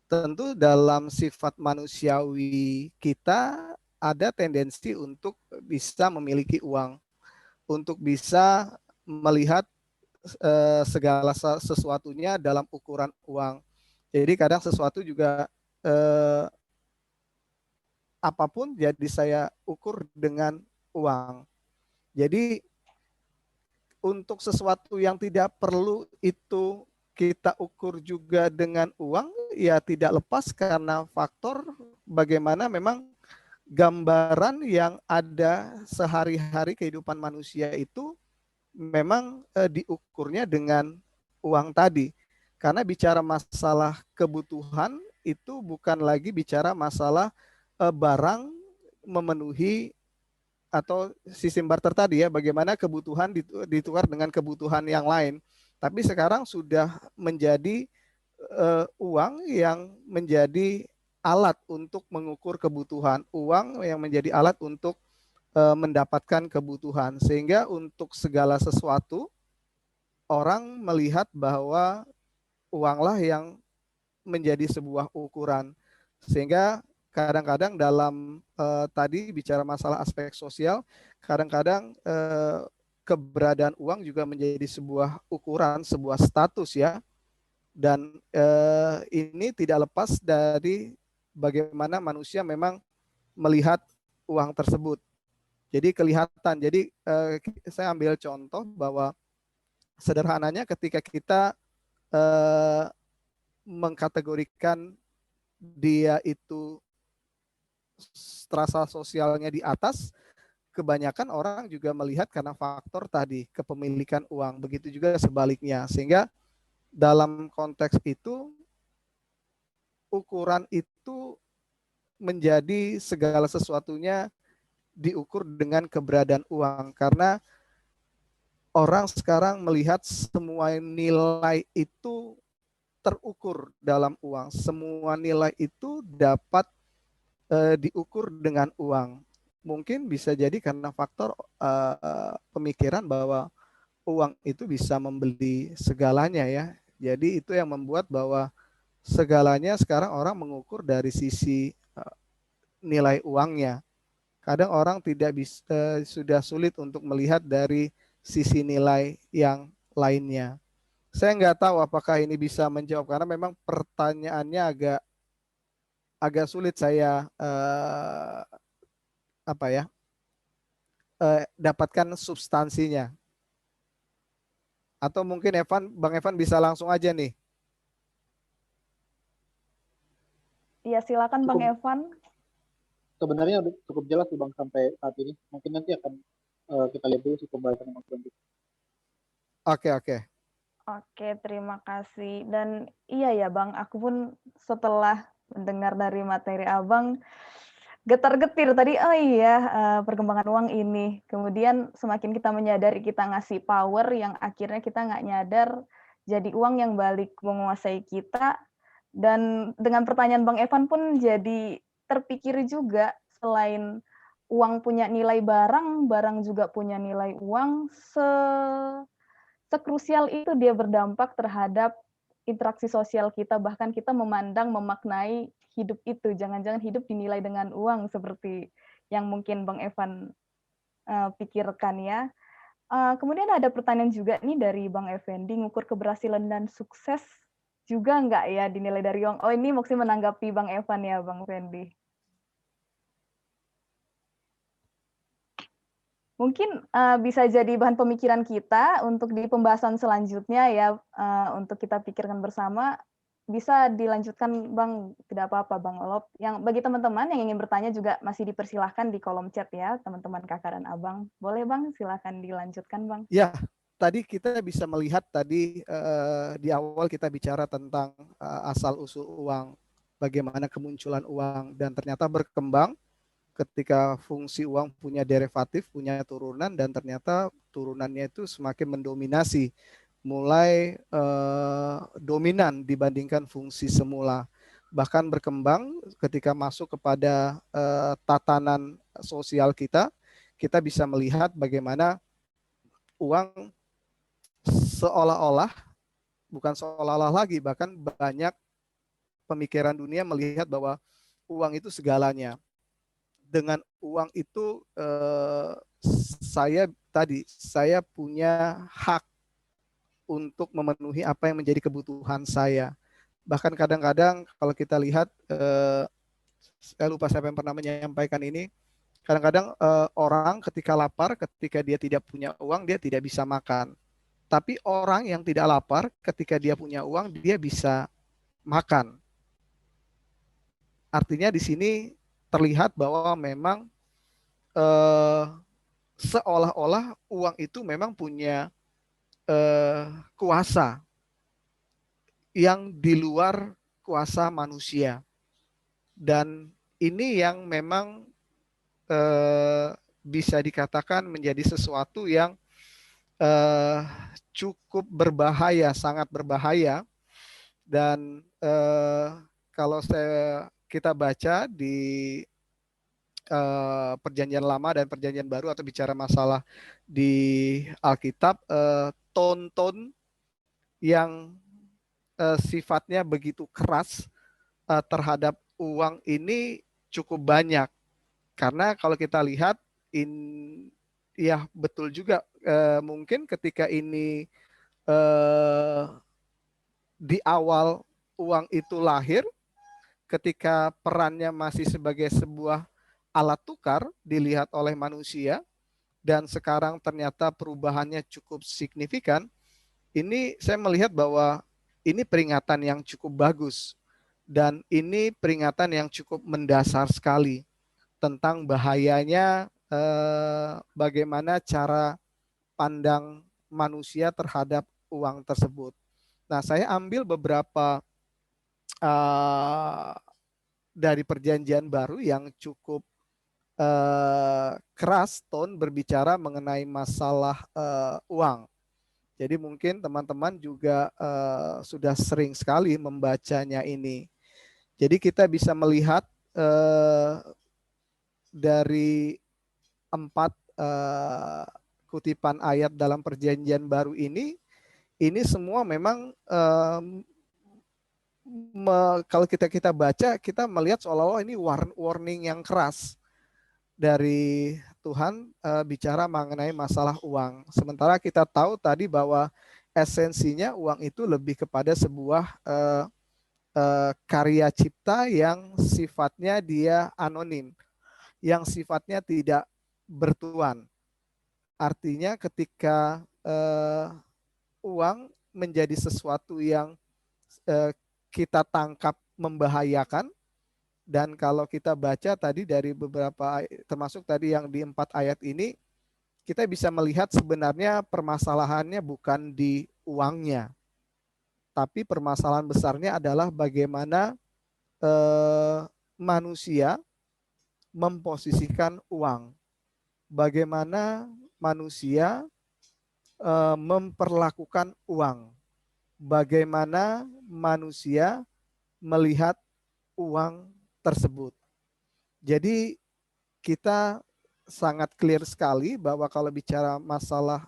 tentu dalam sifat manusiawi kita ada tendensi untuk bisa memiliki uang, untuk bisa melihat segala sesuatunya dalam ukuran uang. Jadi kadang sesuatu juga apapun jadi saya ukur dengan uang. Jadi untuk sesuatu yang tidak perlu itu kita ukur juga dengan uang, ya tidak lepas karena faktor bagaimana memang gambaran yang ada sehari-hari kehidupan manusia itu memang diukurnya dengan uang tadi. Karena bicara masalah kebutuhan itu bukan lagi bicara masalah barang memenuhi atau sistem barter tadi ya, bagaimana kebutuhan ditukar dengan kebutuhan yang lain. Tapi sekarang sudah menjadi uang yang menjadi alat untuk mengukur kebutuhan, uang yang menjadi alat untuk mendapatkan kebutuhan. Sehingga untuk segala sesuatu orang melihat bahwa uanglah yang menjadi sebuah ukuran. Sehingga kadang-kadang dalam tadi bicara masalah aspek sosial, kadang-kadang keberadaan uang juga menjadi sebuah ukuran, sebuah status ya. Dan ini tidak lepas dari bagaimana manusia memang melihat uang tersebut. Jadi kelihatan. Jadi saya ambil contoh bahwa sederhananya ketika kita mengkategorikan dia itu strata sosialnya di atas, kebanyakan orang juga melihat karena faktor tadi kepemilikan uang. Begitu juga sebaliknya. Sehingga dalam konteks itu ukuran itu menjadi segala sesuatunya diukur dengan keberadaan uang, karena orang sekarang melihat semua nilai itu terukur dalam uang. Semua nilai itu dapat diukur dengan uang. Mungkin bisa jadi karena faktor pemikiran bahwa uang itu bisa membeli segalanya ya. Jadi itu yang membuat bahwa segalanya sekarang orang mengukur dari sisi nilai uangnya. Kadang orang tidak bisa, sudah sulit untuk melihat dari sisi nilai yang lainnya. Saya nggak tahu apakah ini bisa menjawab karena memang pertanyaannya agak sulit saya dapatkan substansinya. Atau mungkin Bang Evan bisa langsung aja nih. Iya, silakan Bang Cukup, Evan. sebenarnya udah cukup jelas sih Bang sampai saat ini. Mungkin nanti akan kita lihat dulu sih pembahasan yang selanjutnya. Oke. Oke, terima kasih. Dan iya ya Bang, aku pun setelah mendengar dari materi Abang, getar-getir tadi, oh iya, perkembangan uang ini. Kemudian semakin kita menyadari kita ngasih power yang akhirnya kita nggak nyadar jadi uang yang balik menguasai kita. Dan dengan pertanyaan Bang Evan pun jadi terpikir juga, selain uang punya nilai barang, barang juga punya nilai uang, sekrusial itu dia berdampak terhadap interaksi sosial kita, bahkan kita memandang, memaknai hidup itu. Jangan-jangan hidup dinilai dengan uang seperti yang mungkin Bang Evan pikirkan ya. Kemudian ada pertanyaan juga nih dari Bang Effendi, ngukur keberhasilan dan sukses juga nggak ya dinilai dari uang? Oh ini maksudnya menanggapi Bang Evan ya Bang Effendi. Mungkin bisa jadi bahan pemikiran kita untuk di pembahasan selanjutnya ya, untuk kita pikirkan bersama. Bisa dilanjutkan Bang, tidak apa-apa Bang Olop. Yang bagi teman-teman yang ingin bertanya juga masih dipersilahkan di kolom chat ya, teman-teman kakak dan abang. Boleh Bang, silahkan dilanjutkan Bang. Ya, tadi kita bisa melihat tadi di awal kita bicara tentang asal-usul uang, bagaimana kemunculan uang, dan ternyata berkembang ketika fungsi uang punya derivatif, punya turunan, dan ternyata turunannya itu semakin mendominasi, mulai dominan dibandingkan fungsi semula. Bahkan berkembang ketika masuk kepada tatanan sosial kita bisa melihat bagaimana uang seolah-olah, bukan seolah-olah lagi, bahkan banyak pemikiran dunia melihat bahwa uang itu segalanya. Dengan uang itu saya punya hak untuk memenuhi apa yang menjadi kebutuhan saya. Bahkan kadang-kadang kalau kita lihat, saya lupa siapa yang pernah menyampaikan ini, kadang-kadang orang ketika lapar, ketika dia tidak punya uang, dia tidak bisa makan. Tapi orang yang tidak lapar, ketika dia punya uang, dia bisa makan. Artinya di sini terlihat bahwa memang seolah-olah uang itu memang punya kuasa yang di luar kuasa manusia. Dan ini yang memang bisa dikatakan menjadi sesuatu yang cukup berbahaya, sangat berbahaya. Dan kalau kita baca di Perjanjian Lama dan Perjanjian Baru atau bicara masalah di Alkitab, ton-ton yang sifatnya begitu keras terhadap uang ini cukup banyak. Karena kalau kita lihat ya betul juga. Mungkin ketika ini di awal uang itu lahir, ketika perannya masih sebagai sebuah alat tukar dilihat oleh manusia, dan sekarang ternyata perubahannya cukup signifikan, ini saya melihat bahwa ini peringatan yang cukup bagus, dan ini peringatan yang cukup mendasar sekali tentang bahayanya bagaimana cara pandang manusia terhadap uang tersebut. Nah, saya ambil beberapa dari Perjanjian Baru yang cukup keras tone berbicara mengenai masalah uang. Jadi mungkin teman-teman juga sudah sering sekali membacanya ini. Jadi kita bisa melihat dari 4 kutipan ayat dalam Perjanjian Baru ini semua memang kalau kita baca, kita melihat seolah-olah ini warning yang keras dari Tuhan bicara mengenai masalah uang. Sementara kita tahu tadi bahwa esensinya uang itu lebih kepada sebuah karya cipta yang sifatnya dia anonim, yang sifatnya tidak bertuan. Artinya ketika uang menjadi sesuatu yang kita tangkap membahayakan, dan kalau kita baca tadi dari beberapa, termasuk tadi yang di 4 ayat ini, kita bisa melihat sebenarnya permasalahannya bukan di uangnya, tapi permasalahan besarnya adalah bagaimana manusia memposisikan uang, bagaimana manusia memperlakukan uang, bagaimana manusia melihat uang tersebut. Jadi kita sangat clear sekali bahwa kalau bicara masalah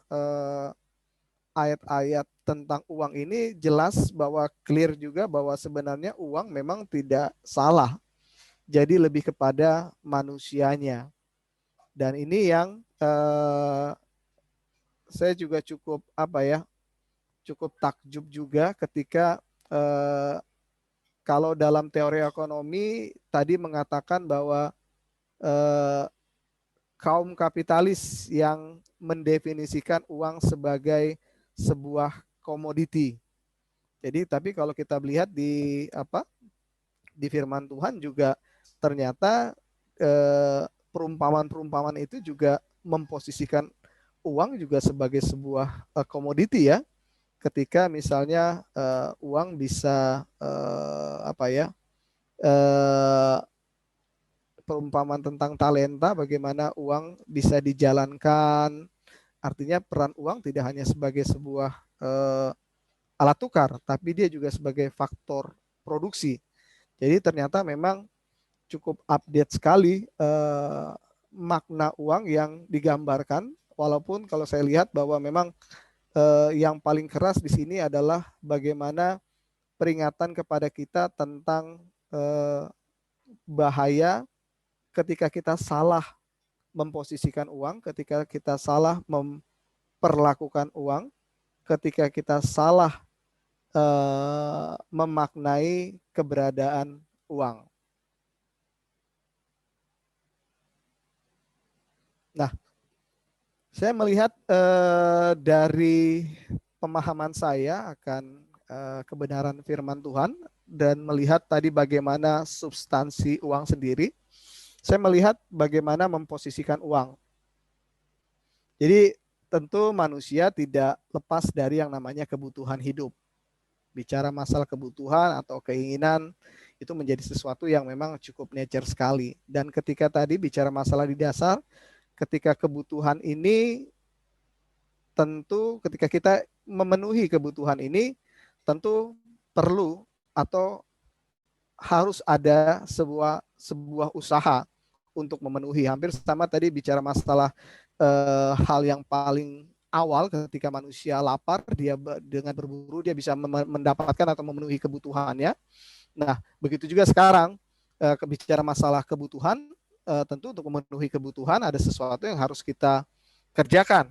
ayat-ayat tentang uang ini, jelas bahwa clear juga bahwa sebenarnya uang memang tidak salah. Jadi lebih kepada manusianya. Dan ini yang saya juga cukup cukup takjub juga ketika kalau dalam teori ekonomi tadi mengatakan bahwa kaum kapitalis yang mendefinisikan uang sebagai sebuah komoditi. Jadi tapi kalau kita lihat di firman Tuhan juga ternyata perumpamaan-perumpamaan itu juga memposisikan uang juga sebagai sebuah komoditi ya. Ketika misalnya uang bisa perumpamaan tentang talenta, bagaimana uang bisa dijalankan. Artinya peran uang tidak hanya sebagai sebuah alat tukar, tapi dia juga sebagai faktor produksi. Jadi ternyata memang cukup update sekali makna uang yang digambarkan, walaupun kalau saya lihat bahwa memang yang paling keras di sini adalah bagaimana peringatan kepada kita tentang bahaya ketika kita salah memposisikan uang, ketika kita salah memperlakukan uang, ketika kita salah memaknai keberadaan uang. Nah, saya melihat dari pemahaman saya akan kebenaran firman Tuhan dan melihat tadi bagaimana substansi uang sendiri, saya melihat bagaimana memposisikan uang. Jadi tentu manusia tidak lepas dari yang namanya kebutuhan hidup. Bicara masalah kebutuhan atau keinginan itu menjadi sesuatu yang memang cukup nature sekali. Dan ketika tadi bicara masalah di dasar, ketika kebutuhan ini, tentu ketika kita memenuhi kebutuhan ini, tentu perlu atau harus ada sebuah usaha untuk memenuhi. Hampir sama tadi bicara masalah hal yang paling awal, ketika manusia lapar, dia dengan berburu dia bisa mendapatkan atau memenuhi kebutuhannya. Nah, begitu juga sekarang bicara masalah kebutuhan, tentu untuk memenuhi kebutuhan ada sesuatu yang harus kita kerjakan.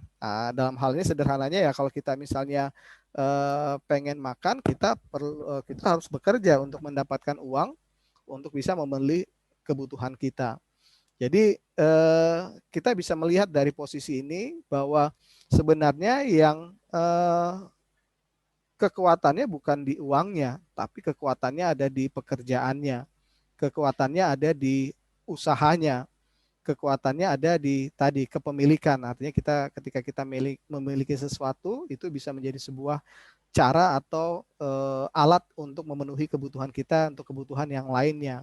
Dalam hal ini sederhananya ya, kalau kita misalnya pengen makan, kita harus bekerja untuk mendapatkan uang untuk bisa membeli kebutuhan kita. Jadi kita bisa melihat dari posisi ini bahwa sebenarnya yang kekuatannya bukan di uangnya, tapi kekuatannya ada di pekerjaannya, kekuatannya ada di usahanya, kekuatannya ada di tadi kepemilikan. Artinya ketika kita memiliki sesuatu, itu bisa menjadi sebuah cara atau alat untuk memenuhi kebutuhan kita untuk kebutuhan yang lainnya.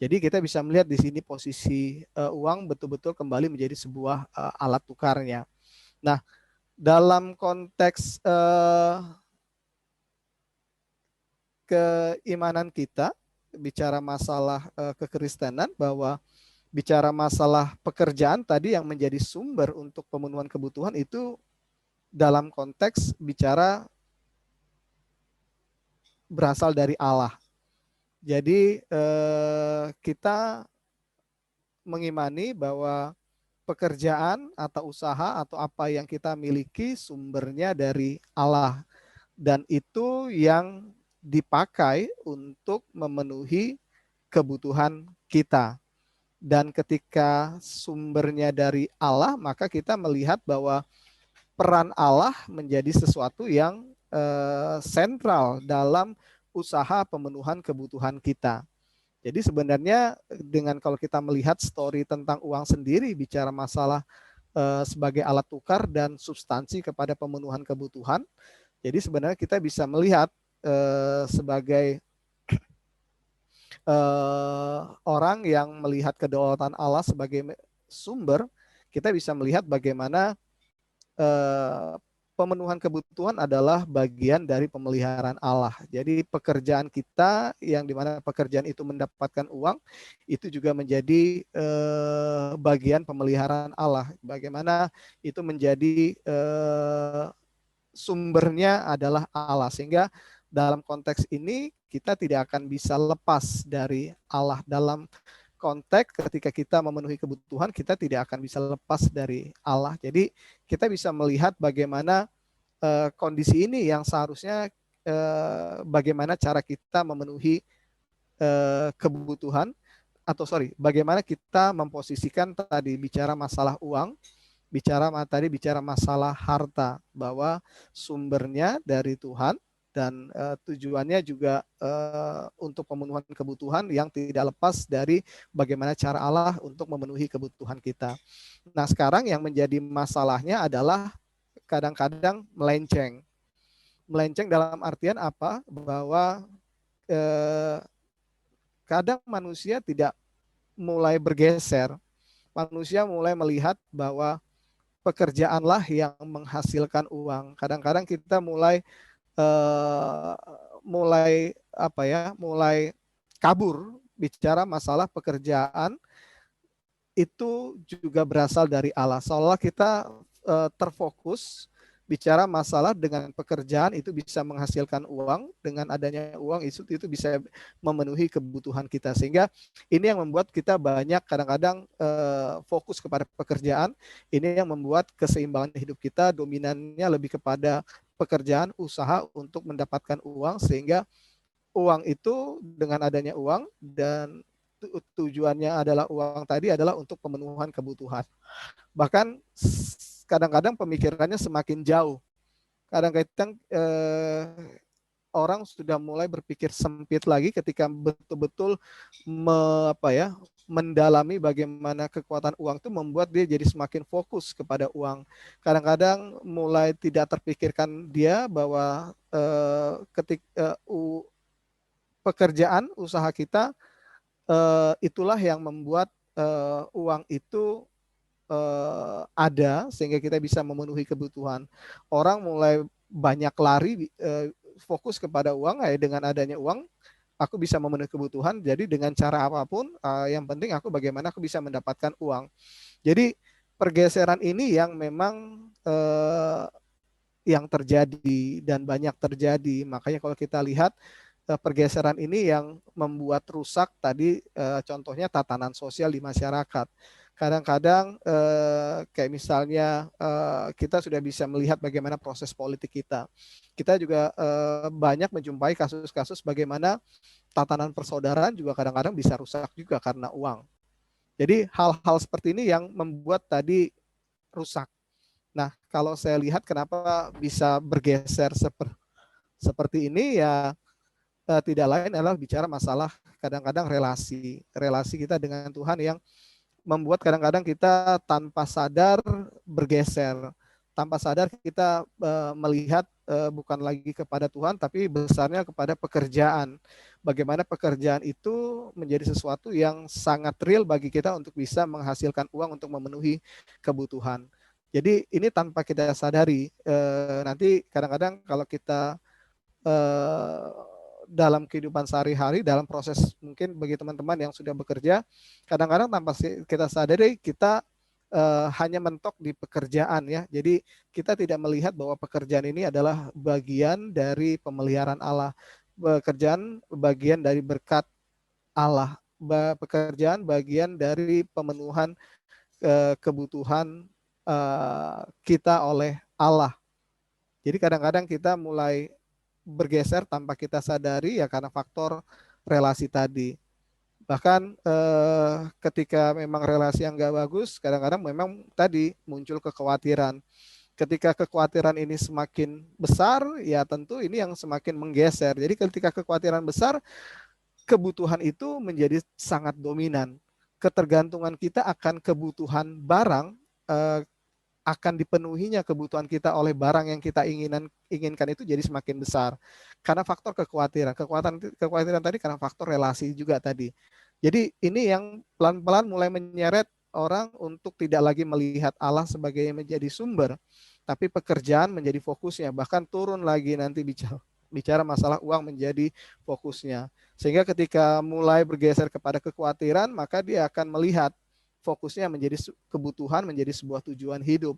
Jadi kita bisa melihat di sini posisi uang betul-betul kembali menjadi sebuah alat tukarnya. Nah, dalam konteks keimanan kita, bicara masalah kekristenan, bahwa bicara masalah pekerjaan tadi yang menjadi sumber untuk pemenuhan kebutuhan itu dalam konteks bicara berasal dari Allah. Jadi kita mengimani bahwa pekerjaan atau usaha atau apa yang kita miliki sumbernya dari Allah, dan itu yang dipakai untuk memenuhi kebutuhan kita. Dan ketika sumbernya dari Allah, maka kita melihat bahwa peran Allah menjadi sesuatu yang sentral dalam usaha pemenuhan kebutuhan kita. Jadi sebenarnya dengan kalau kita melihat story tentang uang sendiri, bicara masalah sebagai alat tukar dan substansi kepada pemenuhan kebutuhan, jadi sebenarnya kita bisa melihat sebagai orang yang melihat kedaulatan Allah sebagai sumber, kita bisa melihat bagaimana pemenuhan kebutuhan adalah bagian dari pemeliharaan Allah. Jadi pekerjaan kita yang dimana pekerjaan itu mendapatkan uang, itu juga menjadi bagian pemeliharaan Allah. Bagaimana itu menjadi sumbernya adalah Allah. Sehingga dalam konteks ini kita tidak akan bisa lepas dari Allah. Dalam konteks ketika kita memenuhi kebutuhan, kita tidak akan bisa lepas dari Allah. Jadi kita bisa melihat bagaimana kondisi ini yang seharusnya bagaimana cara kita memenuhi kebutuhan, atau bagaimana kita memposisikan tadi bicara masalah uang, bicara masalah harta, bahwa sumbernya dari Tuhan dan tujuannya juga untuk pemenuhan kebutuhan yang tidak lepas dari bagaimana cara Allah untuk memenuhi kebutuhan kita. Nah, sekarang yang menjadi masalahnya adalah kadang-kadang melenceng. Melenceng dalam artian apa? Bahwa kadang manusia tidak mulai bergeser. Manusia mulai melihat bahwa pekerjaanlah yang menghasilkan uang. Kadang-kadang kita mulai mulai kabur bicara masalah pekerjaan itu juga berasal dari Allah. Seolah kita terfokus bicara masalah dengan pekerjaan itu bisa menghasilkan uang, dengan adanya uang itu bisa memenuhi kebutuhan kita, sehingga ini yang membuat kita banyak kadang-kadang fokus kepada pekerjaan. Ini yang membuat keseimbangan hidup kita dominannya lebih kepada pekerjaan, usaha untuk mendapatkan uang, sehingga uang itu dengan adanya uang dan tujuannya adalah uang tadi adalah untuk pemenuhan kebutuhan. Bahkan kadang-kadang pemikirannya semakin jauh. Kadang-kadang orang sudah mulai berpikir sempit lagi ketika betul-betul mendalami bagaimana kekuatan uang itu membuat dia jadi semakin fokus kepada uang. Kadang-kadang mulai tidak terpikirkan dia bahwa pekerjaan usaha kita itulah yang membuat uang itu ada sehingga kita bisa memenuhi kebutuhan. Orang mulai banyak lari fokus kepada uang. Dengan adanya uang aku bisa memenuhi kebutuhan, jadi dengan cara apapun yang penting bagaimana aku bisa mendapatkan uang. Jadi pergeseran ini yang memang yang terjadi dan banyak terjadi. Makanya kalau kita lihat pergeseran ini yang membuat rusak tadi contohnya tatanan sosial di masyarakat. kadang-kadang kayak misalnya kita sudah bisa melihat bagaimana proses politik kita. Kita juga banyak menjumpai kasus-kasus bagaimana tatanan persaudaraan juga kadang-kadang bisa rusak juga karena uang. Jadi hal-hal seperti ini yang membuat tadi rusak. Nah, kalau saya lihat kenapa bisa bergeser seperti ini ya tidak lain adalah bicara masalah kadang-kadang relasi kita dengan Tuhan yang membuat kadang-kadang kita tanpa sadar bergeser, tanpa sadar kita melihat bukan lagi kepada Tuhan tapi besarnya kepada pekerjaan. Bagaimana pekerjaan itu menjadi sesuatu yang sangat real bagi kita untuk bisa menghasilkan uang untuk memenuhi kebutuhan. Jadi ini tanpa kita sadari, nanti kadang-kadang kalau kita dalam kehidupan sehari-hari, dalam proses mungkin bagi teman-teman yang sudah bekerja, kadang-kadang tanpa kita sadari kita hanya mentok di pekerjaan ya. Jadi kita tidak melihat bahwa pekerjaan ini adalah bagian dari pemeliharaan Allah, pekerjaan bagian dari berkat Allah, pekerjaan bagian dari pemenuhan kebutuhan kita oleh Allah. Jadi kadang-kadang kita mulai bergeser tanpa kita sadari ya karena faktor relasi tadi. Bahkan ketika memang relasi yang nggak bagus, kadang-kadang memang tadi muncul kekhawatiran. Ketika kekhawatiran ini semakin besar, ya tentu ini yang semakin menggeser. Jadi ketika kekhawatiran besar, kebutuhan itu menjadi sangat dominan. Ketergantungan kita akan kebutuhan barang akan dipenuhinya kebutuhan kita oleh barang yang kita inginkan itu jadi semakin besar karena faktor kekhawatiran tadi karena faktor relasi juga tadi. Jadi ini yang pelan-pelan mulai menyeret orang untuk tidak lagi melihat Allah sebagai menjadi sumber, tapi pekerjaan menjadi fokusnya, bahkan turun lagi nanti bicara masalah uang menjadi fokusnya. Sehingga ketika mulai bergeser kepada kekhawatiran, maka dia akan melihat fokusnya menjadi kebutuhan, menjadi sebuah tujuan hidup.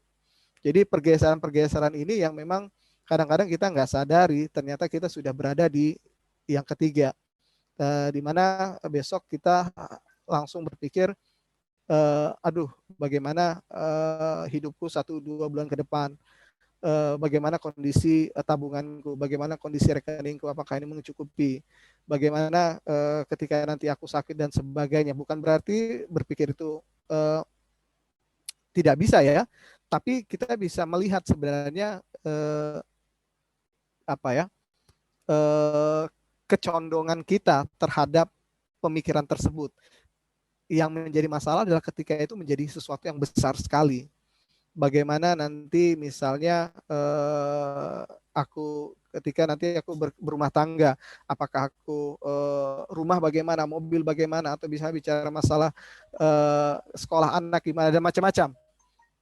Jadi pergeseran-pergeseran ini yang memang kadang-kadang kita nggak sadari, ternyata kita sudah berada di yang ketiga, di mana besok kita langsung berpikir, aduh bagaimana hidupku 1-2 bulan ke depan, bagaimana kondisi tabunganku, bagaimana kondisi rekeningku, apakah ini mencukupi, bagaimana ketika nanti aku sakit dan sebagainya. Bukan berarti berpikir itu tidak bisa ya, tapi kita bisa melihat sebenarnya kecondongan kita terhadap pemikiran tersebut. Yang menjadi masalah adalah ketika itu menjadi sesuatu yang besar sekali. Bagaimana nanti misalnya ketika nanti aku berumah tangga, apakah aku rumah bagaimana, mobil bagaimana, atau bisa bicara masalah sekolah anak gimana, dan macam-macam.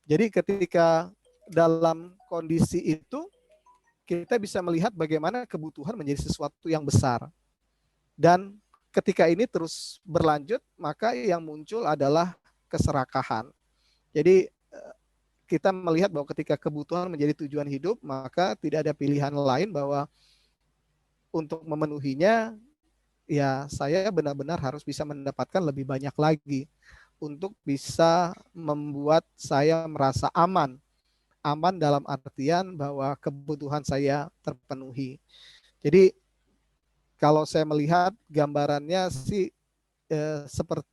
Jadi ketika dalam kondisi itu kita bisa melihat bagaimana kebutuhan menjadi sesuatu yang besar. Dan ketika ini terus berlanjut, maka yang muncul adalah keserakahan. Jadi kita melihat bahwa ketika kebutuhan menjadi tujuan hidup, maka tidak ada pilihan lain bahwa untuk memenuhinya, ya saya benar-benar harus bisa mendapatkan lebih banyak lagi untuk bisa membuat saya merasa aman. Aman dalam artian bahwa kebutuhan saya terpenuhi. Jadi kalau saya melihat gambarannya sih seperti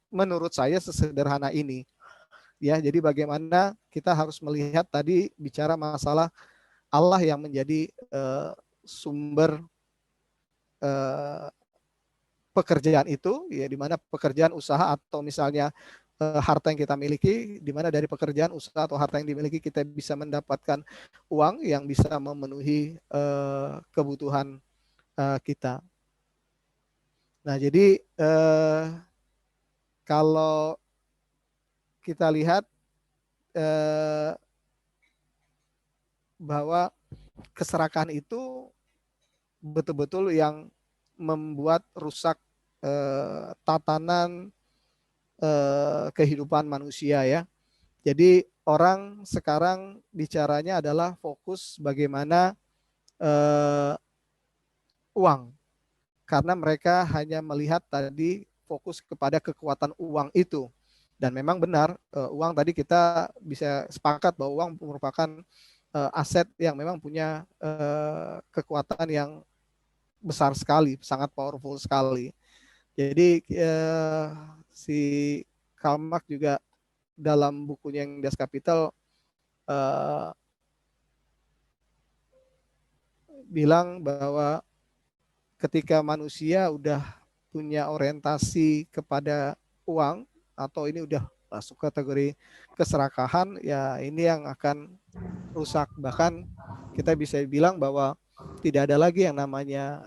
menurut saya sesederhana ini. Ya, jadi bagaimana kita harus melihat tadi bicara masalah Allah yang menjadi sumber pekerjaan itu, ya di mana pekerjaan usaha atau misalnya harta yang kita miliki, di mana dari pekerjaan usaha atau harta yang dimiliki kita bisa mendapatkan uang yang bisa memenuhi kebutuhan kita. Nah, jadi kalau kita lihat bahwa keserakahan itu betul-betul yang membuat rusak tatanan kehidupan manusia ya. Jadi orang sekarang bicaranya adalah fokus bagaimana uang. Karena mereka hanya melihat tadi fokus kepada kekuatan uang itu. Dan memang benar, uang tadi kita bisa sepakat bahwa uang merupakan aset yang memang punya kekuatan yang besar sekali, sangat powerful sekali. Jadi si Karl Marx juga dalam bukunya yang Das Kapital bilang bahwa ketika manusia udah punya orientasi kepada uang atau ini udah masuk kategori keserakahan, ya ini yang akan rusak. Bahkan kita bisa bilang bahwa tidak ada lagi yang namanya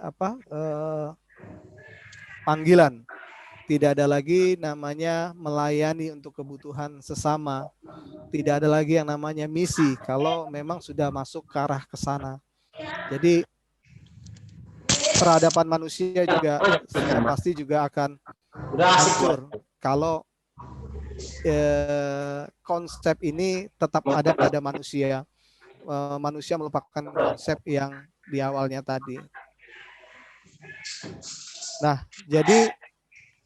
panggilan, tidak ada lagi namanya melayani untuk kebutuhan sesama, tidak ada lagi yang namanya misi kalau memang sudah masuk ke arah ke sana. Jadi peradaban manusia juga sudah pasti juga akan hancur kalau konsep ini tetap ada pada manusia. Manusia melupakan konsep yang di awalnya tadi. Nah, jadi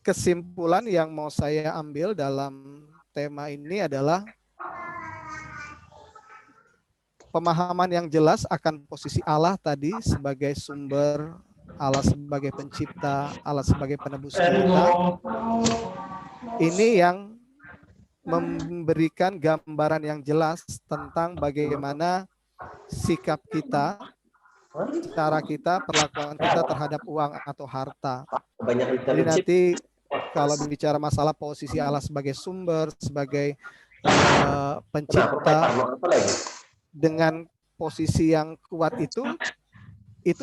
kesimpulan yang mau saya ambil dalam tema ini adalah pemahaman yang jelas akan posisi Allah tadi sebagai sumber, Allah sebagai pencipta, Allah sebagai penebus kita. Ini yang memberikan gambaran yang jelas tentang bagaimana sikap kita, cara kita, perlakuan kita terhadap uang atau harta. Jadi nanti kalau bicara masalah posisi Allah sebagai sumber, sebagai pencipta, dengan posisi yang kuat itu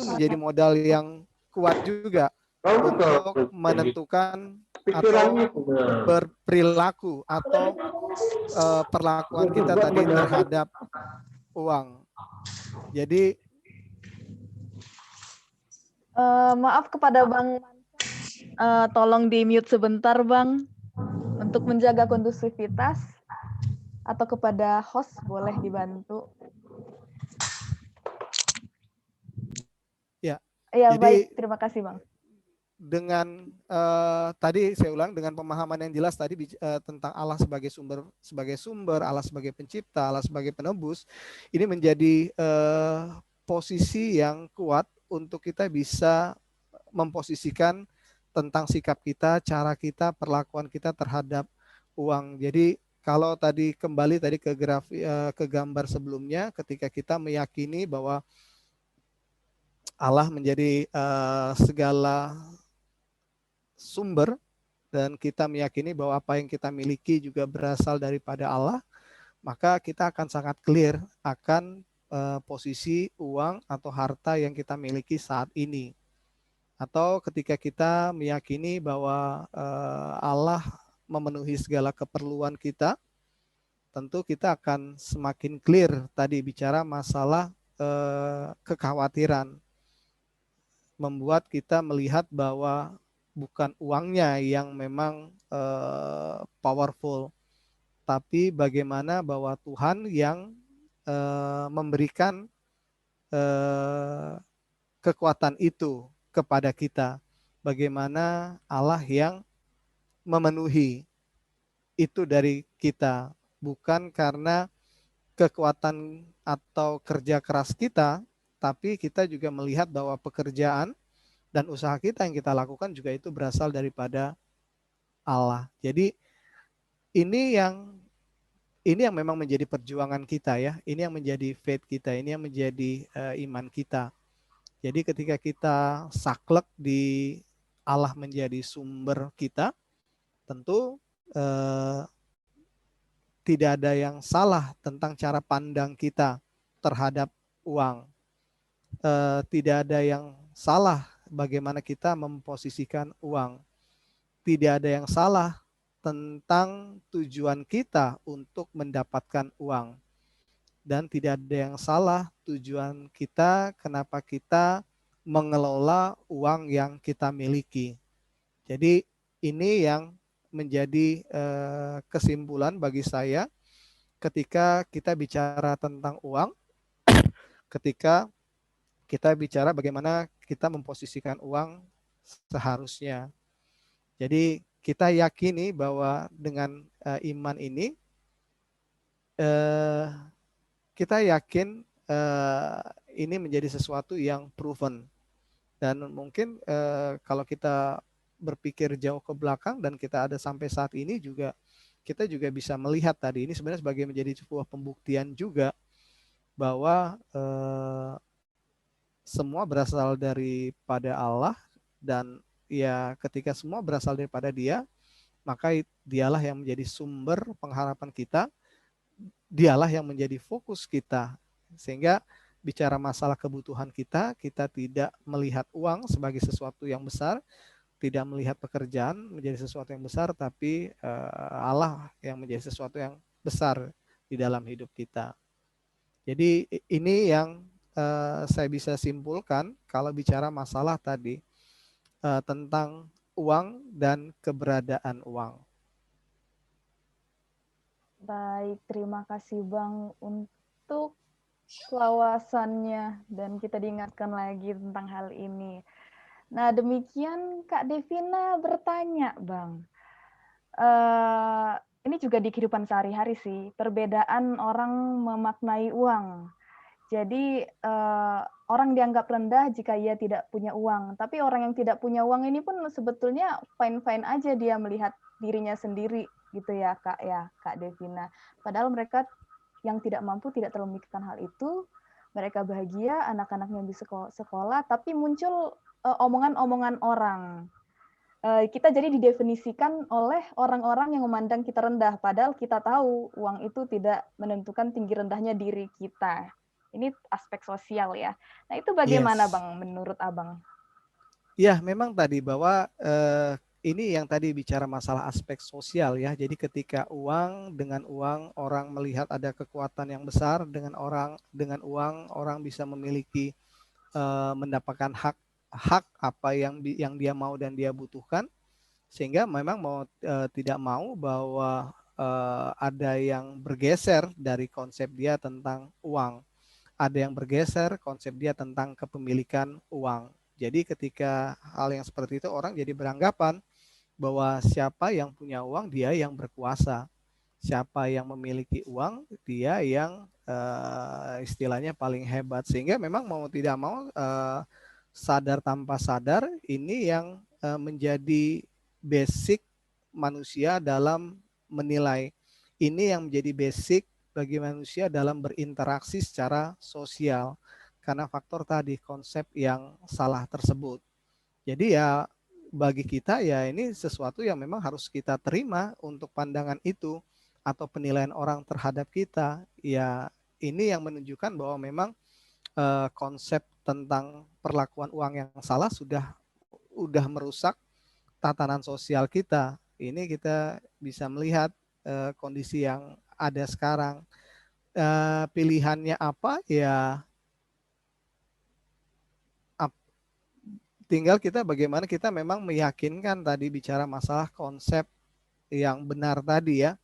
menjadi modal yang kuat juga untuk menentukan atau berperilaku atau perlakuan kita tadi terhadap uang. Jadi maaf kepada Bang, tolong di mute sebentar Bang untuk menjaga kondusivitas, atau kepada host boleh dibantu. Ya. Ya, jadi, baik, terima kasih Bang. Dengan tadi saya ulang, dengan pemahaman yang jelas tadi tentang Allah sebagai sumber, Allah sebagai pencipta, Allah sebagai penebus, ini menjadi posisi yang kuat untuk kita bisa memposisikan tentang sikap kita, cara kita, perlakuan kita terhadap uang. Jadi kalau tadi kembali tadi ke ke gambar sebelumnya, ketika kita meyakini bahwa Allah menjadi segala sumber, dan kita meyakini bahwa apa yang kita miliki juga berasal daripada Allah, maka kita akan sangat clear akan posisi uang atau harta yang kita miliki saat ini. Atau ketika kita meyakini bahwa Allah memenuhi segala keperluan kita, tentu kita akan semakin clear tadi bicara masalah kekhawatiran, membuat kita melihat bahwa bukan uangnya yang memang powerful, tapi bagaimana bahwa Tuhan yang memberikan kekuatan itu kepada kita. Bagaimana Allah yang memenuhi itu dari kita, bukan karena kekuatan atau kerja keras kita, tapi kita juga melihat bahwa pekerjaan dan usaha kita yang kita lakukan juga itu berasal daripada Allah. Jadi ini yang memang menjadi perjuangan kita ya. Ini yang menjadi faith kita, ini yang menjadi iman kita. Jadi ketika kita saklek di Allah menjadi sumber kita, tentu tidak ada yang salah tentang cara pandang kita terhadap uang. Tidak ada yang salah bagaimana kita memposisikan uang. Tidak ada yang salah tentang tujuan kita untuk mendapatkan uang. Dan tidak ada yang salah tujuan kita kenapa kita mengelola uang yang kita miliki. Jadi ini yang menjadi kesimpulan bagi saya ketika kita bicara tentang uang, ketika kita bicara bagaimana kita memposisikan uang seharusnya. Jadi kita yakini bahwa dengan iman ini kita yakin ini menjadi sesuatu yang proven. Dan mungkin kalau kita berpikir jauh ke belakang dan kita ada sampai saat ini juga, kita juga bisa melihat tadi ini sebenarnya sebagai menjadi sebuah pembuktian juga bahwa semua berasal daripada Allah, dan ya ketika semua berasal daripada Dia, maka Dialah yang menjadi sumber pengharapan kita, Dialah yang menjadi fokus kita. Sehingga bicara masalah kebutuhan kita, kita tidak melihat uang sebagai sesuatu yang besar, tidak melihat pekerjaan menjadi sesuatu yang besar, tapi Allah yang menjadi sesuatu yang besar di dalam hidup kita. Jadi ini yang saya bisa simpulkan kalau bicara masalah tadi tentang uang dan keberadaan uang. Baik, terima kasih Bang untuk wawasannya dan kita diingatkan lagi tentang hal ini. Nah, demikian Kak Devina bertanya, Bang. Ini juga di kehidupan sehari-hari sih, perbedaan orang memaknai uang. Jadi orang dianggap rendah jika ia tidak punya uang. Tapi orang yang tidak punya uang ini pun sebetulnya fine-fine aja dia melihat dirinya sendiri gitu ya Kak Devina. Padahal mereka yang tidak mampu tidak terlalu memikirkan hal itu. Mereka bahagia, anak-anaknya bisa sekolah, tapi muncul omongan-omongan orang. Kita jadi didefinisikan oleh orang-orang yang memandang kita rendah, padahal kita tahu uang itu tidak menentukan tinggi rendahnya diri kita. Ini aspek sosial ya. Nah itu bagaimana Yes. Bang menurut Abang? Ya, memang tadi bahwa ini yang tadi bicara masalah aspek sosial ya. Jadi ketika dengan uang orang melihat ada kekuatan yang besar, dengan uang orang bisa memiliki mendapatkan hak apa yang dia mau dan dia butuhkan, sehingga memang mau tidak mau bahwa ada yang bergeser dari konsep dia tentang uang. Ada yang bergeser konsep dia tentang kepemilikan uang. Jadi ketika hal yang seperti itu, orang jadi beranggapan bahwa siapa yang punya uang, dia yang berkuasa. Siapa yang memiliki uang, dia yang istilahnya paling hebat. Sehingga memang mau tidak mau, sadar tanpa sadar, ini yang menjadi basic manusia dalam menilai. Ini yang menjadi basic bagi manusia dalam berinteraksi secara sosial, karena faktor tadi konsep yang salah tersebut. Jadi ya bagi kita ya ini sesuatu yang memang harus kita terima untuk pandangan itu atau penilaian orang terhadap kita. Ya ini yang menunjukkan bahwa memang konsep tentang perlakuan uang yang salah sudah merusak tatanan sosial kita. Ini kita bisa melihat kondisi yang ada sekarang. Pilihannya apa ya, tinggal kita bagaimana kita memang meyakinkan tadi bicara masalah konsep yang benar tadi ya.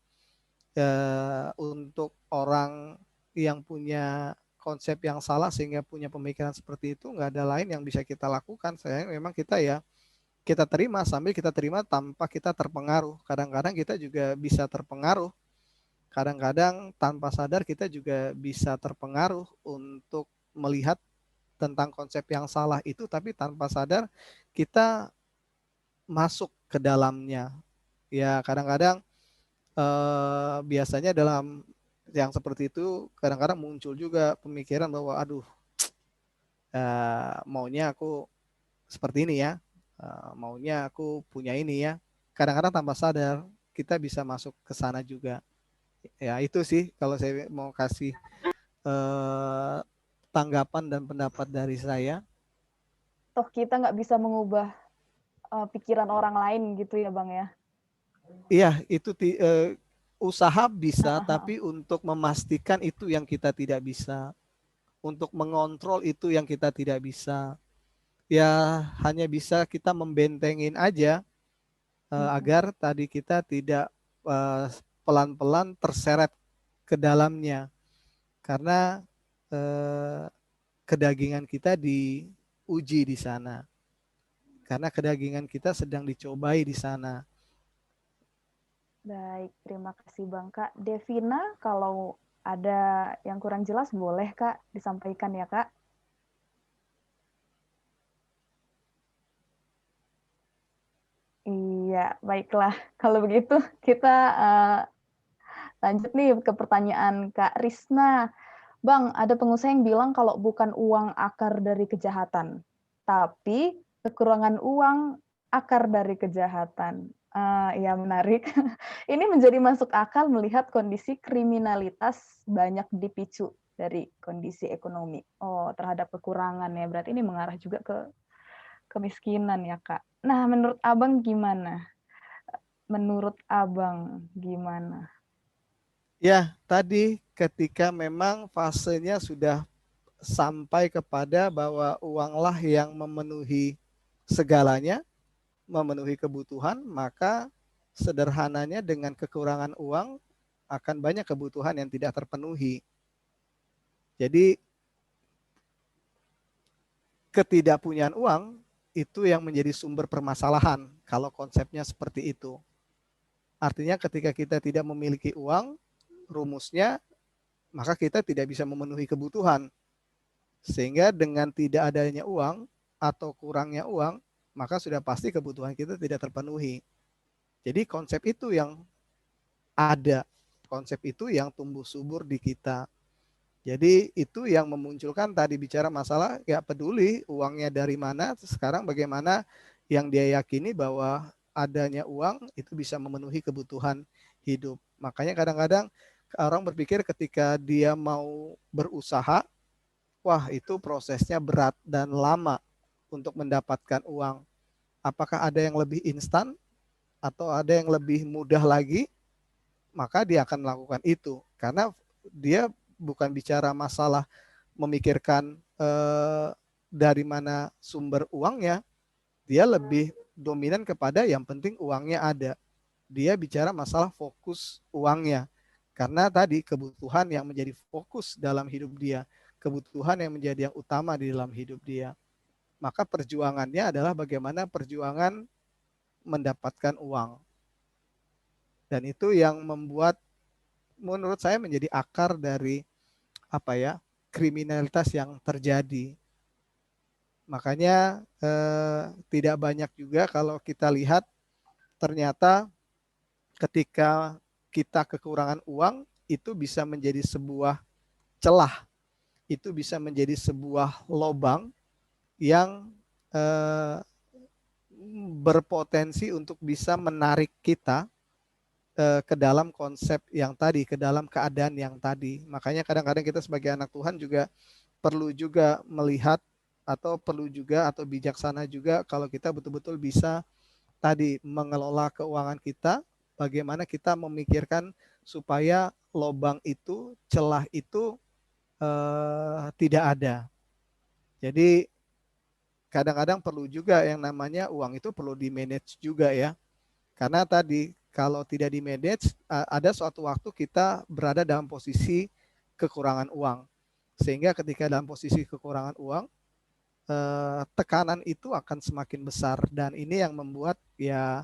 Untuk orang yang punya konsep yang salah sehingga punya pemikiran seperti itu, nggak ada lain yang bisa kita lakukan. Saya memang kita terima, sambil kita terima tanpa kita terpengaruh. Kadang-kadang kita juga bisa terpengaruh. Kadang-kadang tanpa sadar kita juga bisa terpengaruh untuk melihat tentang konsep yang salah itu, tapi tanpa sadar kita masuk ke dalamnya. Ya kadang-kadang biasanya dalam yang seperti itu kadang-kadang muncul juga pemikiran bahwa aduh, maunya aku seperti ini ya, maunya aku punya ini ya. Kadang-kadang tanpa sadar kita bisa masuk ke sana juga. Ya itu sih kalau saya mau kasih tanggapan dan pendapat dari saya. Toh kita nggak bisa mengubah pikiran orang lain gitu ya Bang ya? Iya itu usaha bisa, tapi untuk memastikan itu yang kita tidak bisa. Untuk mengontrol itu yang kita tidak bisa. Ya hanya bisa kita membentengin aja agar tadi kita tidak pelan-pelan terseret ke dalamnya, karena kedagingan kita diuji di sana, karena kedagingan kita sedang dicobai di sana. Baik, terima kasih Bang Kak. Devina, kalau ada yang kurang jelas boleh Kak disampaikan ya Kak. Iya, baiklah. Kalau begitu kita lanjut nih ke pertanyaan Kak Risna. Bang, ada pengusaha yang bilang kalau bukan uang akar dari kejahatan, tapi kekurangan uang akar dari kejahatan. Ya menarik. Ini menjadi masuk akal melihat kondisi kriminalitas banyak dipicu dari kondisi ekonomi. Oh, terhadap kekurangan ya. Berarti ini mengarah juga ke kemiskinan ya, Kak. Nah, menurut Abang gimana? Menurut Abang gimana? Ya, tadi ketika memang fasenya sudah sampai kepada bahwa uanglah yang memenuhi segalanya, memenuhi kebutuhan, maka sederhananya dengan kekurangan uang akan banyak kebutuhan yang tidak terpenuhi. Jadi ketidakpunyaan uang itu yang menjadi sumber permasalahan kalau konsepnya seperti itu. Artinya ketika kita tidak memiliki uang, rumusnya maka kita tidak bisa memenuhi kebutuhan. Sehingga dengan tidak adanya uang atau kurangnya uang, maka sudah pasti kebutuhan kita tidak terpenuhi. Jadi konsep itu yang ada, konsep itu yang tumbuh subur di kita. Jadi itu yang memunculkan tadi bicara masalah ya peduli uangnya dari mana, sekarang bagaimana yang dia yakini bahwa adanya uang itu bisa memenuhi kebutuhan hidup. Makanya kadang-kadang orang berpikir ketika dia mau berusaha, wah itu prosesnya berat dan lama untuk mendapatkan uang. Apakah ada yang lebih instan atau ada yang lebih mudah lagi? Maka dia akan melakukan itu. Karena dia bukan bicara masalah memikirkan dari mana sumber uangnya, dia lebih dominan kepada yang penting uangnya ada. Dia bicara masalah fokus uangnya. Karena tadi kebutuhan yang menjadi fokus dalam hidup dia, kebutuhan yang menjadi yang utama di dalam hidup dia. Maka perjuangannya adalah bagaimana perjuangan mendapatkan uang. Dan itu yang membuat menurut saya menjadi akar dari apa ya, kriminalitas yang terjadi. Makanya tidak banyak juga kalau kita lihat ternyata ketika kita kekurangan uang itu bisa menjadi sebuah celah, itu bisa menjadi sebuah lobang yang berpotensi untuk bisa menarik kita ke dalam konsep yang tadi, ke dalam keadaan yang tadi. Makanya kadang-kadang kita sebagai anak Tuhan juga perlu juga melihat atau perlu juga atau bijaksana juga kalau kita betul-betul bisa tadi mengelola keuangan kita, bagaimana kita memikirkan supaya lobang itu, celah itu tidak ada. Jadi kadang-kadang perlu juga yang namanya uang itu perlu di-manage juga ya. Karena tadi kalau tidak di-manage, ada suatu waktu kita berada dalam posisi kekurangan uang. Sehingga ketika dalam posisi kekurangan uang, tekanan itu akan semakin besar. Dan ini yang membuat ya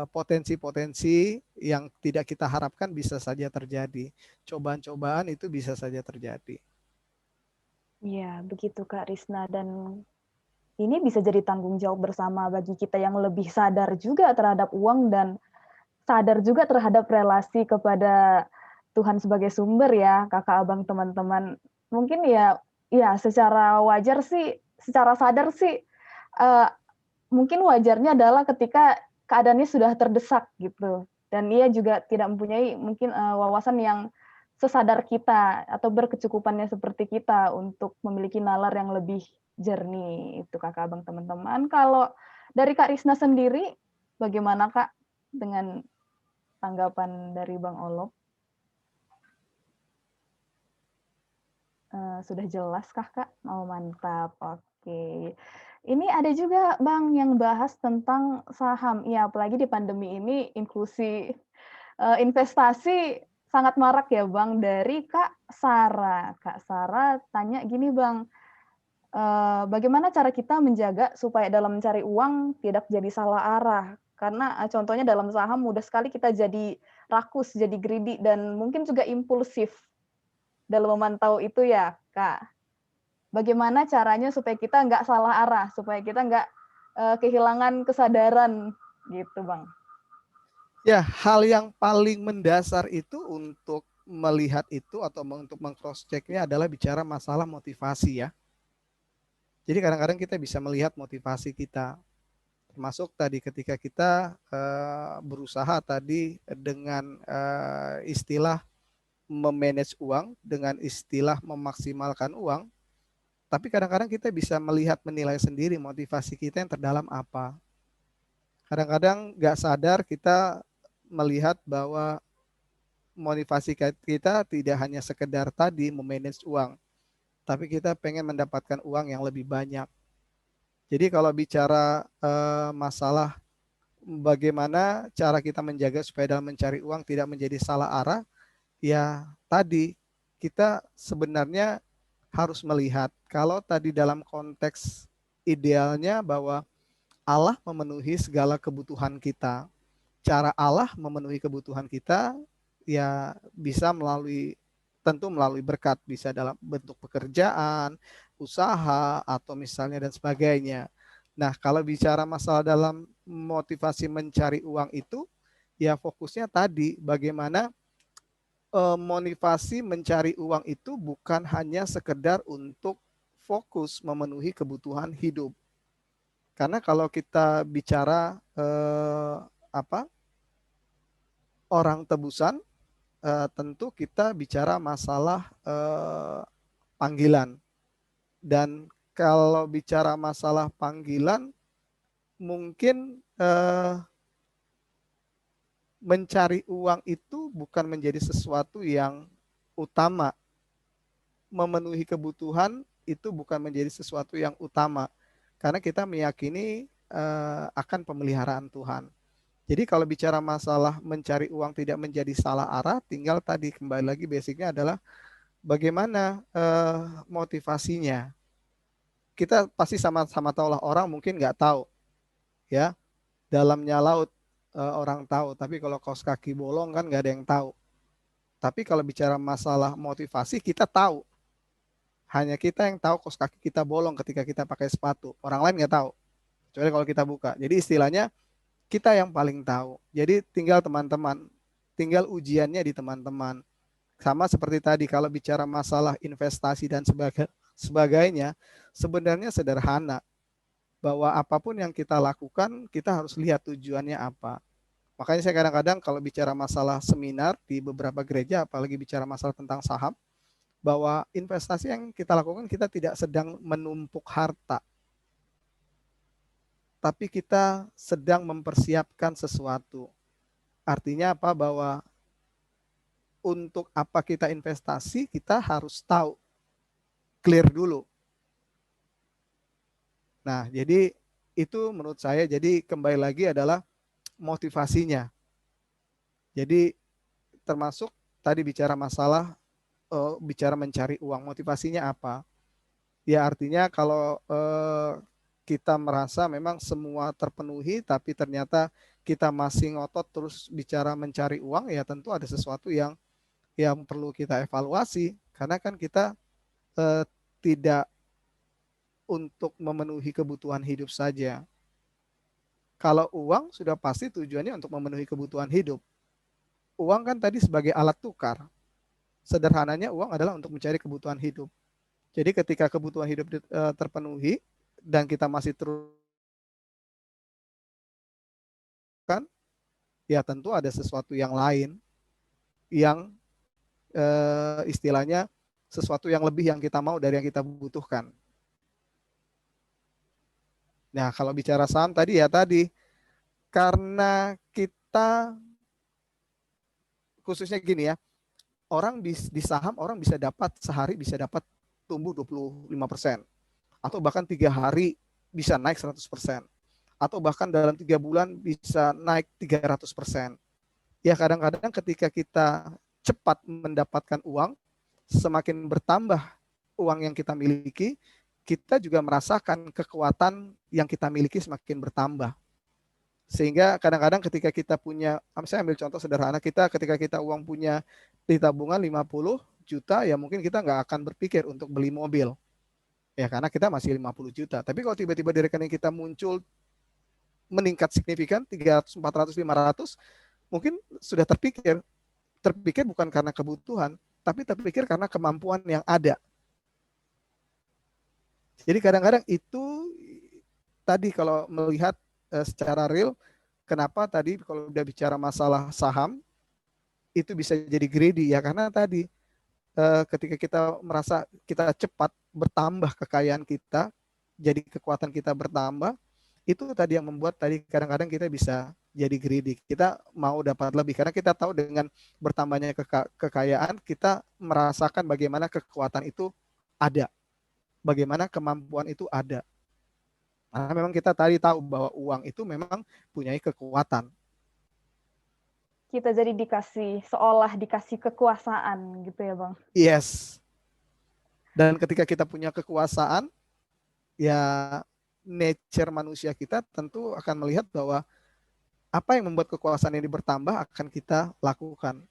potensi-potensi yang tidak kita harapkan bisa saja terjadi. Cobaan-cobaan itu bisa saja terjadi. Iya, begitu Kak Risna. Dan ini bisa jadi tanggung jawab bersama bagi kita yang lebih sadar juga terhadap uang dan sadar juga terhadap relasi kepada Tuhan sebagai sumber ya, kakak abang teman-teman. Mungkin ya secara wajar sih, secara sadar sih, mungkin wajarnya adalah ketika keadaannya sudah terdesak gitu. Dan ia juga tidak mempunyai mungkin wawasan yang sesadar kita atau berkecukupannya seperti kita untuk memiliki nalar yang lebih jernih. Itu kakak abang teman-teman. Kalau dari Kak Risna sendiri, bagaimana Kak dengan tanggapan dari Bang Olop? Sudah jelas kah Kak? Oh mantap, oke. Ini ada juga Bang yang bahas tentang saham. Ya apalagi di pandemi ini inklusi investasi sangat marak ya Bang, dari Kak Sarah. Kak Sarah tanya gini Bang, bagaimana cara kita menjaga supaya dalam mencari uang tidak jadi salah arah? Karena contohnya dalam saham mudah sekali kita jadi rakus, jadi greedy, dan mungkin juga impulsif dalam memantau itu ya, Kak. Bagaimana caranya supaya kita nggak salah arah, supaya kita nggak kehilangan kesadaran gitu, Bang? Ya, hal yang paling mendasar itu untuk melihat itu atau untuk meng-cross check-nya adalah bicara masalah motivasi ya. Jadi kadang-kadang kita bisa melihat motivasi kita. Termasuk tadi ketika kita berusaha tadi dengan istilah memanage uang, dengan istilah memaksimalkan uang, tapi kadang-kadang kita bisa melihat, menilai sendiri motivasi kita yang terdalam apa. Kadang-kadang nggak sadar kita melihat bahwa motivasi kita tidak hanya sekedar tadi memanage uang, tapi kita pengen mendapatkan uang yang lebih banyak. Jadi kalau bicara masalah bagaimana cara kita menjaga supaya dalam mencari uang tidak menjadi salah arah, ya tadi kita sebenarnya harus melihat kalau tadi dalam konteks idealnya bahwa Allah memenuhi segala kebutuhan kita. Cara Allah memenuhi kebutuhan kita ya bisa tentu melalui berkat, bisa dalam bentuk pekerjaan, usaha, atau misalnya dan sebagainya. Nah, kalau bicara masalah dalam motivasi mencari uang itu, ya fokusnya tadi bagaimana motivasi mencari uang itu bukan hanya sekedar untuk fokus memenuhi kebutuhan hidup. Karena kalau kita bicara orang tebusan, tentu kita bicara masalah panggilan. Dan kalau bicara masalah panggilan, mungkin mencari uang itu bukan menjadi sesuatu yang utama. Memenuhi kebutuhan itu bukan menjadi sesuatu yang utama. Karena kita meyakini akan pemeliharaan Tuhan. Jadi kalau bicara masalah mencari uang tidak menjadi salah arah, tinggal tadi kembali lagi basicnya adalah bagaimana motivasinya. Kita pasti sama-sama tahu lah, orang mungkin nggak tahu ya dalamnya laut orang tahu, tapi kalau kaos kaki bolong kan nggak ada yang tahu. Tapi kalau bicara masalah motivasi kita tahu, hanya kita yang tahu kaos kaki kita bolong ketika kita pakai sepatu, orang lain nggak tahu kecuali kalau kita buka. Jadi istilahnya kita yang paling tahu. Jadi tinggal teman-teman, tinggal ujiannya di teman-teman. Sama seperti tadi kalau bicara masalah investasi dan sebagainya, sebenarnya sederhana. Bahwa apapun yang kita lakukan, kita harus lihat tujuannya apa. Makanya saya kadang-kadang kalau bicara masalah seminar di beberapa gereja, apalagi bicara masalah tentang saham, bahwa investasi yang kita lakukan, kita tidak sedang menumpuk harta. Tapi kita sedang mempersiapkan sesuatu. Artinya apa? Bahwa untuk apa kita investasi, kita harus tahu, clear dulu. Nah, jadi itu menurut saya, jadi kembali lagi adalah motivasinya. Jadi termasuk tadi bicara masalah, bicara mencari uang, motivasinya apa? Ya artinya kalau kita merasa memang semua terpenuhi, tapi ternyata kita masih ngotot terus bicara mencari uang, ya tentu ada sesuatu yang perlu kita evaluasi. Karena kan kita tidak untuk memenuhi kebutuhan hidup saja. Kalau uang sudah pasti tujuannya untuk memenuhi kebutuhan hidup. Uang kan tadi sebagai alat tukar. Sederhananya uang adalah untuk mencari kebutuhan hidup. Jadi ketika kebutuhan hidup terpenuhi dan kita masih terus kan, ya tentu ada sesuatu yang lain yang istilahnya sesuatu yang lebih yang kita mau dari yang kita butuhkan. Nah, kalau bicara saham tadi ya tadi, karena kita khususnya gini ya, orang di saham orang bisa dapat sehari bisa dapat tumbuh 25%. Atau bahkan 3 hari bisa naik 100%. Atau bahkan dalam 3 bulan bisa naik 300%. Ya kadang-kadang ketika kita cepat mendapatkan uang, semakin bertambah uang yang kita miliki, kita juga merasakan kekuatan yang kita miliki semakin bertambah. Sehingga kadang-kadang ketika kita punya, saya ambil contoh sederhana, ketika kita uang punya di tabungan 50 juta, ya mungkin kita nggak akan berpikir untuk beli mobil. Ya karena kita masih 50 juta. Tapi kalau tiba-tiba di rekening kita muncul meningkat signifikan 300, 400, 500, mungkin sudah terpikir bukan karena kebutuhan, tapi terpikir karena kemampuan yang ada. Jadi kadang-kadang itu tadi kalau melihat secara real, kenapa tadi kalau udah bicara masalah saham itu bisa jadi greedy ya, karena tadi ketika kita merasa kita cepat bertambah kekayaan kita, jadi kekuatan kita bertambah, itu tadi yang membuat tadi kadang-kadang kita bisa jadi greedy. Kita mau dapat lebih karena kita tahu dengan bertambahnya kekayaan kita merasakan bagaimana kekuatan itu ada, bagaimana kemampuan itu ada. Karena memang kita tadi tahu bahwa uang itu memang punya kekuatan. Kita jadi seolah dikasih kekuasaan gitu ya Bang. Yes. Dan ketika kita punya kekuasaan, ya nature manusia kita tentu akan melihat bahwa apa yang membuat kekuasaan ini bertambah akan kita lakukan.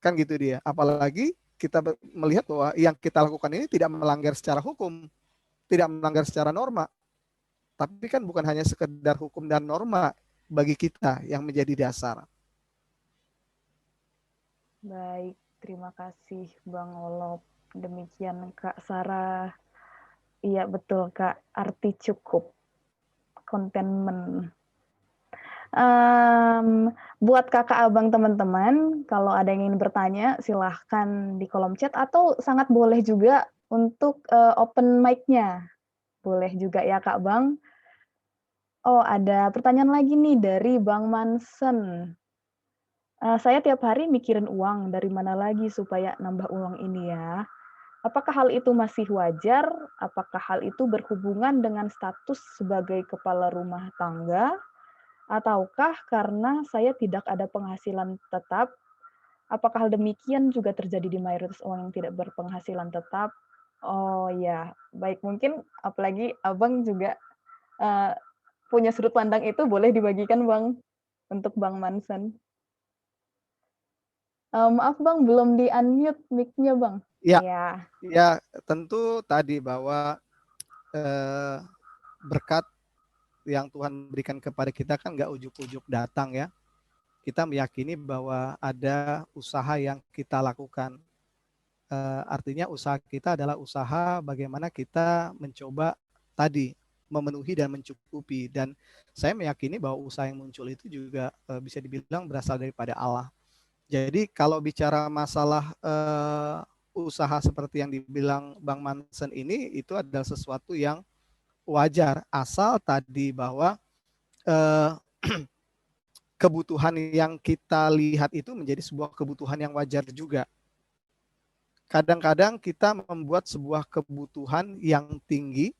Kan gitu dia. Apalagi kita melihat bahwa yang kita lakukan ini tidak melanggar secara hukum, tidak melanggar secara norma. Tapi kan bukan hanya sekedar hukum dan norma bagi kita yang menjadi dasar. Baik, terima kasih Bang Olop. Demikian Kak Sarah. Iya betul Kak, arti cukup. Contentment. Buat kakak abang teman-teman, kalau ada yang ingin bertanya, silahkan di kolom chat atau sangat boleh juga untuk open mic-nya. Boleh juga ya Kak Bang. Oh, ada pertanyaan lagi nih dari Bang Mansen. Saya tiap hari mikirin uang, dari mana lagi supaya nambah uang ini ya? Apakah hal itu masih wajar? Apakah hal itu berhubungan dengan status sebagai kepala rumah tangga? Ataukah karena saya tidak ada penghasilan tetap? Apakah hal demikian juga terjadi di mayoritas orang yang tidak berpenghasilan tetap? Oh ya, baik, mungkin apalagi Abang juga punya sudut pandang itu, boleh dibagikan Bang, untuk Bang Mansen. Maaf Bang, belum di-unmute mic-nya Bang. Ya, ya tentu tadi bahwa berkat yang Tuhan berikan kepada kita kan nggak ujuk-ujuk datang ya. Kita meyakini bahwa ada usaha yang kita lakukan. Artinya usaha kita adalah usaha bagaimana kita mencoba tadi memenuhi dan mencukupi. Dan saya meyakini bahwa usaha yang muncul itu juga bisa dibilang berasal daripada Allah. Jadi kalau bicara masalah usaha seperti yang dibilang Bang Mansen ini, itu adalah sesuatu yang wajar, asal tadi bahwa kebutuhan yang kita lihat itu menjadi sebuah kebutuhan yang wajar juga. Kadang-kadang kita membuat sebuah kebutuhan yang tinggi,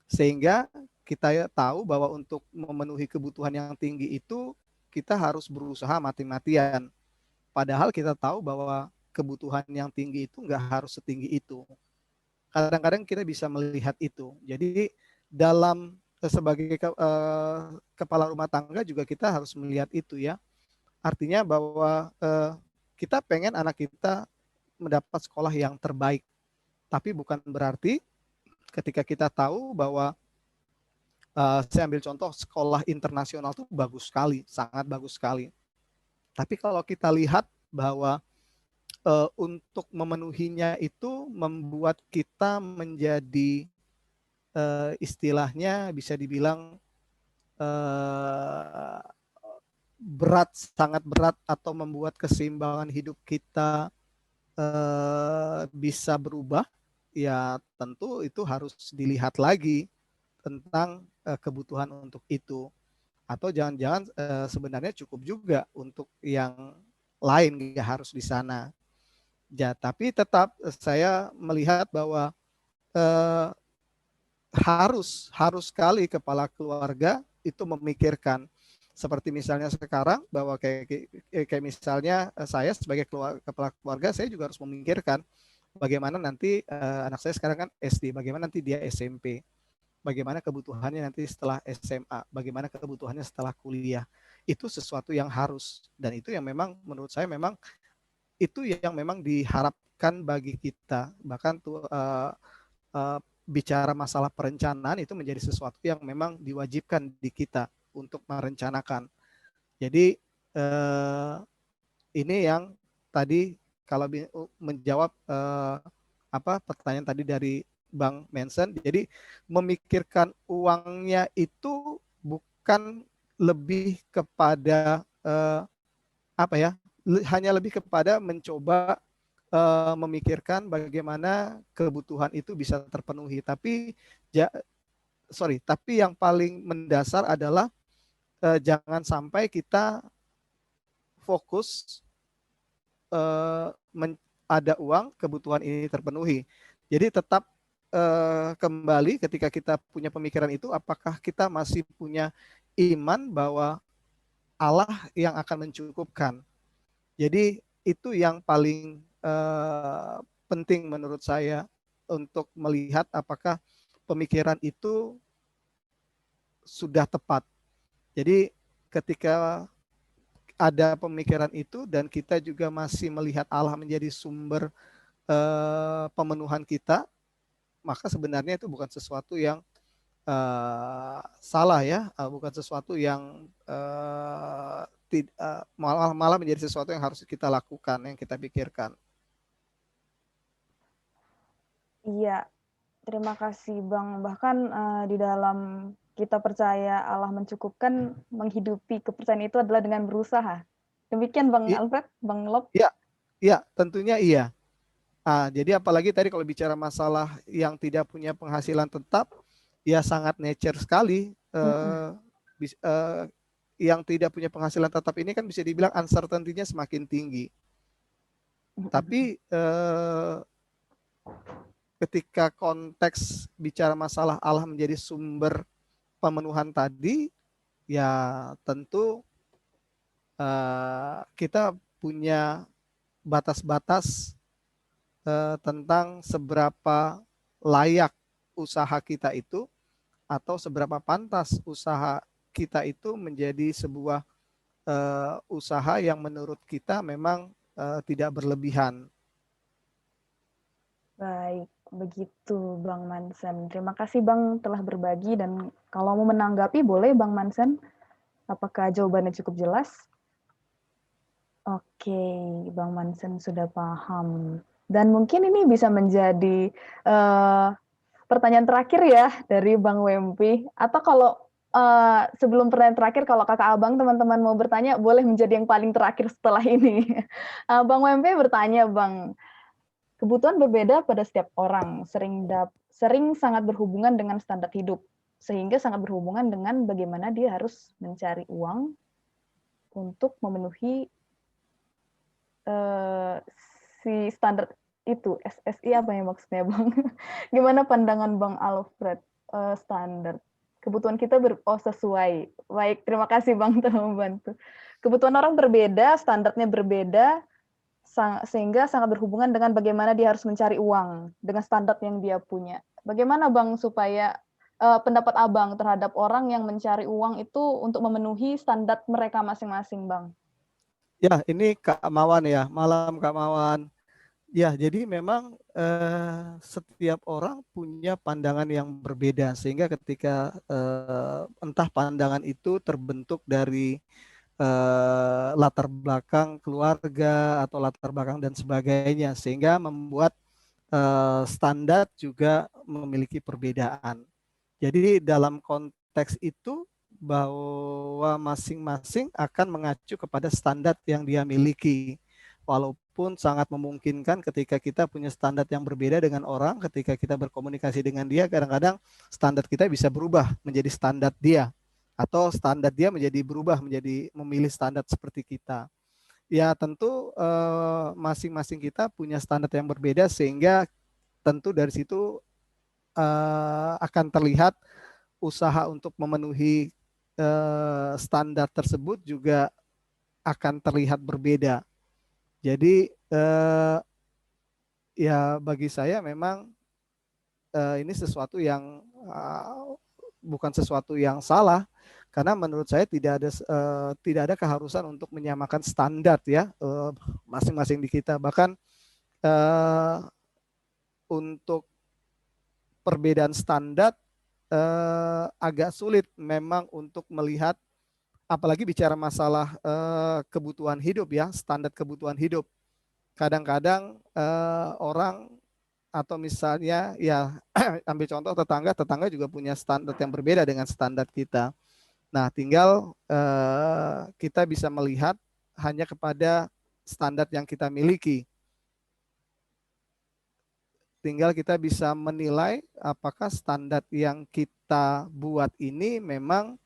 sehingga kita tahu bahwa untuk memenuhi kebutuhan yang tinggi itu kita harus berusaha mati-matian. Padahal kita tahu bahwa kebutuhan yang tinggi itu nggak harus setinggi itu. Kadang-kadang kita bisa melihat itu. Jadi dalam sebagai kepala rumah tangga juga kita harus melihat itu ya. Artinya bahwa kita pengen anak kita mendapat sekolah yang terbaik. Tapi bukan berarti ketika kita tahu bahwa saya ambil contoh sekolah internasional itu bagus sekali, sangat bagus sekali. Tapi kalau kita lihat bahwa untuk memenuhinya itu membuat kita menjadi istilahnya bisa dibilang berat, sangat berat, atau membuat keseimbangan hidup kita bisa berubah, ya tentu itu harus dilihat lagi tentang kebutuhan untuk itu. Atau jangan-jangan sebenarnya cukup juga untuk yang lain, nggak harus di sana. Ya, tapi tetap saya melihat bahwa harus sekali kepala keluarga itu memikirkan. Seperti misalnya sekarang bahwa kayak misalnya saya sebagai kepala keluarga, saya juga harus memikirkan bagaimana nanti anak saya sekarang kan SD, bagaimana nanti dia SMP. bagaimana kebutuhannya nanti setelah SMA, bagaimana kebutuhannya setelah kuliah. Itu sesuatu yang harus, dan itu yang memang menurut saya memang itu yang memang diharapkan bagi kita. Bahkan tuh bicara masalah perencanaan itu menjadi sesuatu yang memang diwajibkan di kita untuk merencanakan. Jadi ini yang tadi kalau menjawab pertanyaan tadi dari Bang Mensen, jadi memikirkan uangnya itu bukan lebih kepada hanya lebih kepada mencoba memikirkan bagaimana kebutuhan itu bisa terpenuhi. Tapi yang paling mendasar adalah jangan sampai kita fokus ada uang, kebutuhan ini terpenuhi. Jadi tetap kembali ketika kita punya pemikiran itu, apakah kita masih punya iman bahwa Allah yang akan mencukupkan. Jadi itu yang paling penting menurut saya untuk melihat apakah pemikiran itu sudah tepat. Jadi ketika ada pemikiran itu dan kita juga masih melihat Allah menjadi sumber pemenuhan kita, maka sebenarnya itu bukan sesuatu yang salah ya, bukan sesuatu yang malah menjadi sesuatu yang harus kita lakukan, yang kita pikirkan. Iya, terima kasih Bang. Bahkan di dalam kita percaya Allah mencukupkan, menghidupi kepercayaan itu adalah dengan berusaha. Demikian Bang Alfred, Bang Lop. Iya, tentunya iya. Jadi apalagi tadi kalau bicara masalah yang tidak punya penghasilan tetap, ya sangat nature sekali. Yang tidak punya penghasilan tetap ini kan bisa dibilang uncertainty-nya semakin tinggi. Tapi ketika konteks bicara masalah Allah menjadi sumber pemenuhan tadi, ya tentu kita punya batas-batas tentang seberapa layak usaha kita itu atau seberapa pantas usaha kita itu menjadi sebuah usaha yang menurut kita memang tidak berlebihan. Baik, begitu Bang Mansen. Terima kasih Bang telah berbagi, dan kalau mau menanggapi boleh Bang Mansen. Apakah jawabannya cukup jelas? Oke, Bang Mansen sudah paham. Dan mungkin ini bisa menjadi pertanyaan terakhir ya dari Bang Wempi. Atau kalau sebelum pertanyaan terakhir, kalau kakak abang teman-teman mau bertanya, boleh menjadi yang paling terakhir setelah ini. Bang Wempi bertanya, Bang, kebutuhan berbeda pada setiap orang, sering sangat berhubungan dengan standar hidup, sehingga sangat berhubungan dengan bagaimana dia harus mencari uang untuk memenuhi si standar itu. SSI apa ya maksudnya Bang? Gimana pandangan Bang Alfred standar? Kebutuhan kita sesuai. Baik, terima kasih Bang telah membantu. Kebutuhan orang berbeda, standarnya berbeda, sehingga sangat berhubungan dengan bagaimana dia harus mencari uang dengan standar yang dia punya. Bagaimana Bang supaya pendapat Abang terhadap orang yang mencari uang itu untuk memenuhi standar mereka masing-masing, Bang? Ya, ini Kak Mawan ya. Malam Kak Mawan. Ya, jadi memang setiap orang punya pandangan yang berbeda, sehingga ketika entah pandangan itu terbentuk dari latar belakang keluarga atau latar belakang dan sebagainya, sehingga membuat standar juga memiliki perbedaan. Jadi dalam konteks itu bahwa masing-masing akan mengacu kepada standar yang dia miliki. Walaupun sangat memungkinkan ketika kita punya standar yang berbeda dengan orang, ketika kita berkomunikasi dengan dia, kadang-kadang standar kita bisa berubah menjadi standar dia. Atau standar dia menjadi berubah menjadi memilih standar seperti kita. Ya tentu masing-masing kita punya standar yang berbeda, sehingga tentu dari situ akan terlihat usaha untuk memenuhi standar tersebut juga akan terlihat berbeda. Jadi ya bagi saya memang ini sesuatu yang bukan sesuatu yang salah, karena menurut saya tidak ada keharusan untuk menyamakan standar ya masing-masing di kita. Bahkan untuk perbedaan standar agak sulit memang untuk melihat, apalagi bicara masalah kebutuhan hidup ya, standar kebutuhan hidup. Kadang-kadang orang atau misalnya ya ambil contoh tetangga juga punya standar yang berbeda dengan standar kita. Nah, tinggal kita bisa melihat hanya kepada standar yang kita miliki. Tinggal kita bisa menilai apakah standar yang kita buat ini memang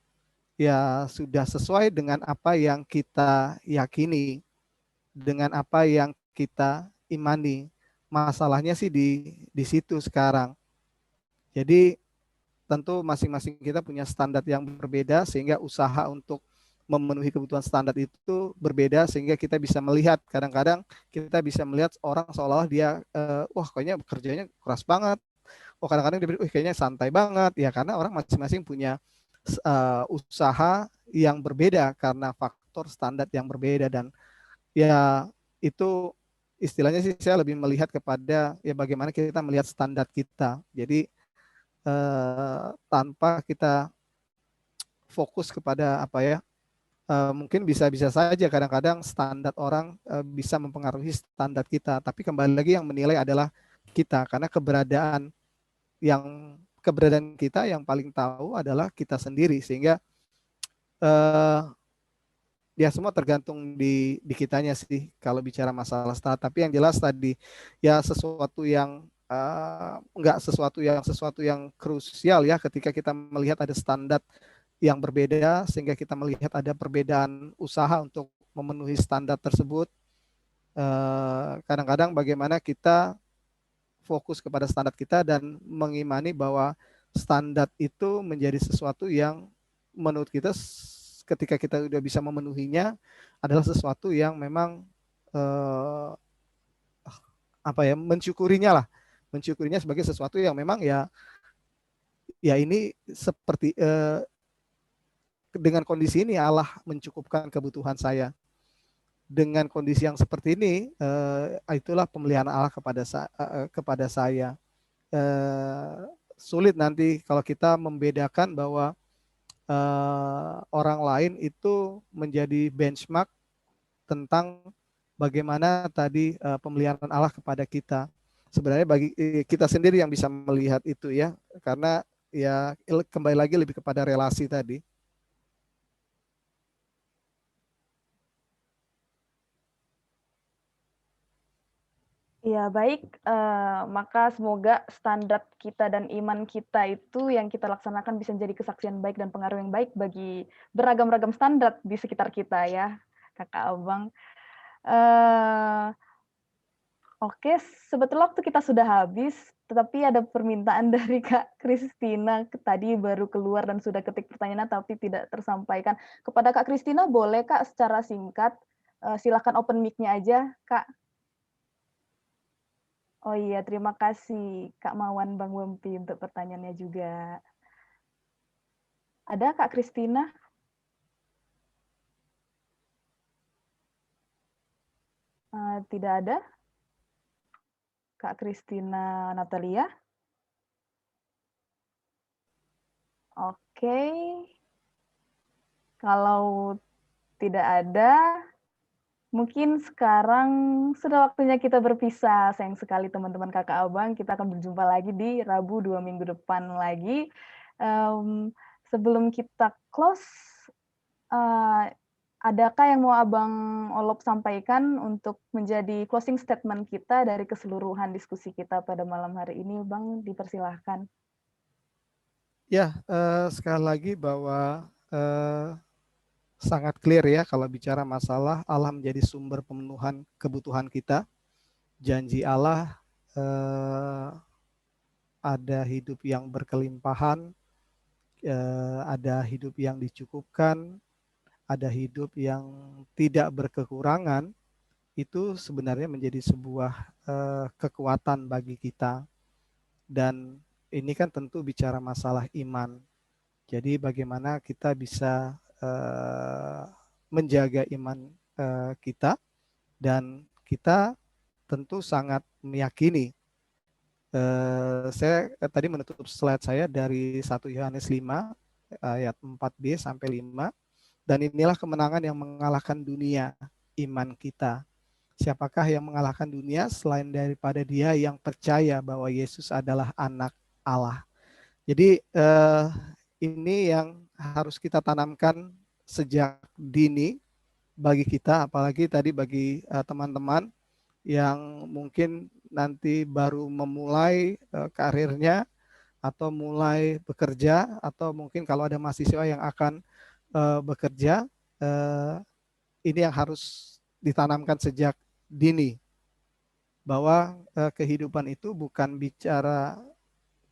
ya sudah sesuai dengan apa yang kita yakini, dengan apa yang kita imani. Masalahnya sih di situ sekarang. Jadi tentu masing-masing kita punya standar yang berbeda, sehingga usaha untuk memenuhi kebutuhan standar itu berbeda, sehingga kita bisa melihat, kadang-kadang kita bisa melihat orang seolah-olah dia wah kayaknya kerjanya keras banget, oh kadang-kadang dia kayaknya santai banget ya, karena orang masing-masing punya usaha yang berbeda karena faktor standar yang berbeda. Dan ya itu istilahnya sih saya lebih melihat kepada ya bagaimana kita melihat standar kita. Jadi tanpa kita fokus kepada apa ya, mungkin bisa saja kadang-kadang standar orang bisa mempengaruhi standar kita, tapi kembali lagi yang menilai adalah kita, karena keberadaan kita yang paling tahu adalah kita sendiri, sehingga ya semua tergantung di kitanya sih kalau bicara masalah standar. Tapi yang jelas tadi ya sesuatu yang enggak sesuatu yang krusial ya ketika kita melihat ada standar yang berbeda, sehingga kita melihat ada perbedaan usaha untuk memenuhi standar tersebut. Kadang-kadang bagaimana kita fokus kepada standar kita dan mengimani bahwa standar itu menjadi sesuatu yang menurut kita ketika kita sudah bisa memenuhinya adalah sesuatu yang memang mensyukurinya sebagai sesuatu yang memang ya ini seperti dengan kondisi ini Allah mencukupkan kebutuhan saya. Dengan kondisi yang seperti ini, itulah pemeliharaan Allah kepada saya. Sulit nanti kalau kita membedakan bahwa orang lain itu menjadi benchmark tentang bagaimana tadi pemeliharaan Allah kepada kita. Sebenarnya bagi kita sendiri yang bisa melihat itu ya, karena ya kembali lagi lebih kepada relasi tadi. Ya, baik. Maka semoga standar kita dan iman kita itu yang kita laksanakan bisa menjadi kesaksian baik dan pengaruh yang baik bagi beragam-ragam standar di sekitar kita ya, Kakak Abang. Oke, sebetulnya waktu kita sudah habis, tetapi ada permintaan dari Kak Kristina tadi baru keluar dan sudah ketik pertanyaan tapi tidak tersampaikan. Kepada Kak Kristina boleh Kak secara singkat, silakan open mic-nya aja Kak. Oh iya, terima kasih Kak Mawan Bang Wempi untuk pertanyaannya juga. Ada Kak Kristina? Tidak ada. Kak Kristina Natalia? Oke. Kalau tidak ada, mungkin sekarang sudah waktunya kita berpisah. Sayang sekali teman-teman Kakak Abang, kita akan berjumpa lagi di Rabu 2 minggu depan lagi. Sebelum kita close, adakah yang mau Abang Olop sampaikan untuk menjadi closing statement kita dari keseluruhan diskusi kita pada malam hari ini, Bang? Dipersilahkan. Ya, sekali lagi bahwa sangat clear ya kalau bicara masalah Allah menjadi sumber pemenuhan kebutuhan kita. Janji Allah ada hidup yang berkelimpahan, ada hidup yang dicukupkan, ada hidup yang tidak berkekurangan. Itu sebenarnya menjadi sebuah kekuatan bagi kita. Dan ini kan tentu bicara masalah iman. Jadi bagaimana kita bisa menjaga iman kita, dan kita tentu sangat meyakini. Saya tadi menutup slide saya dari 1 Yohanes 5 ayat 4b sampai 5. Dan inilah kemenangan yang mengalahkan dunia, iman kita. Siapakah yang mengalahkan dunia selain daripada dia yang percaya bahwa Yesus adalah anak Allah. Jadi ini yang harus kita tanamkan sejak dini bagi kita, apalagi tadi bagi teman-teman yang mungkin nanti baru memulai karirnya atau mulai bekerja, atau mungkin kalau ada mahasiswa yang akan bekerja, ini yang harus ditanamkan sejak dini, bahwa kehidupan itu bukan bicara,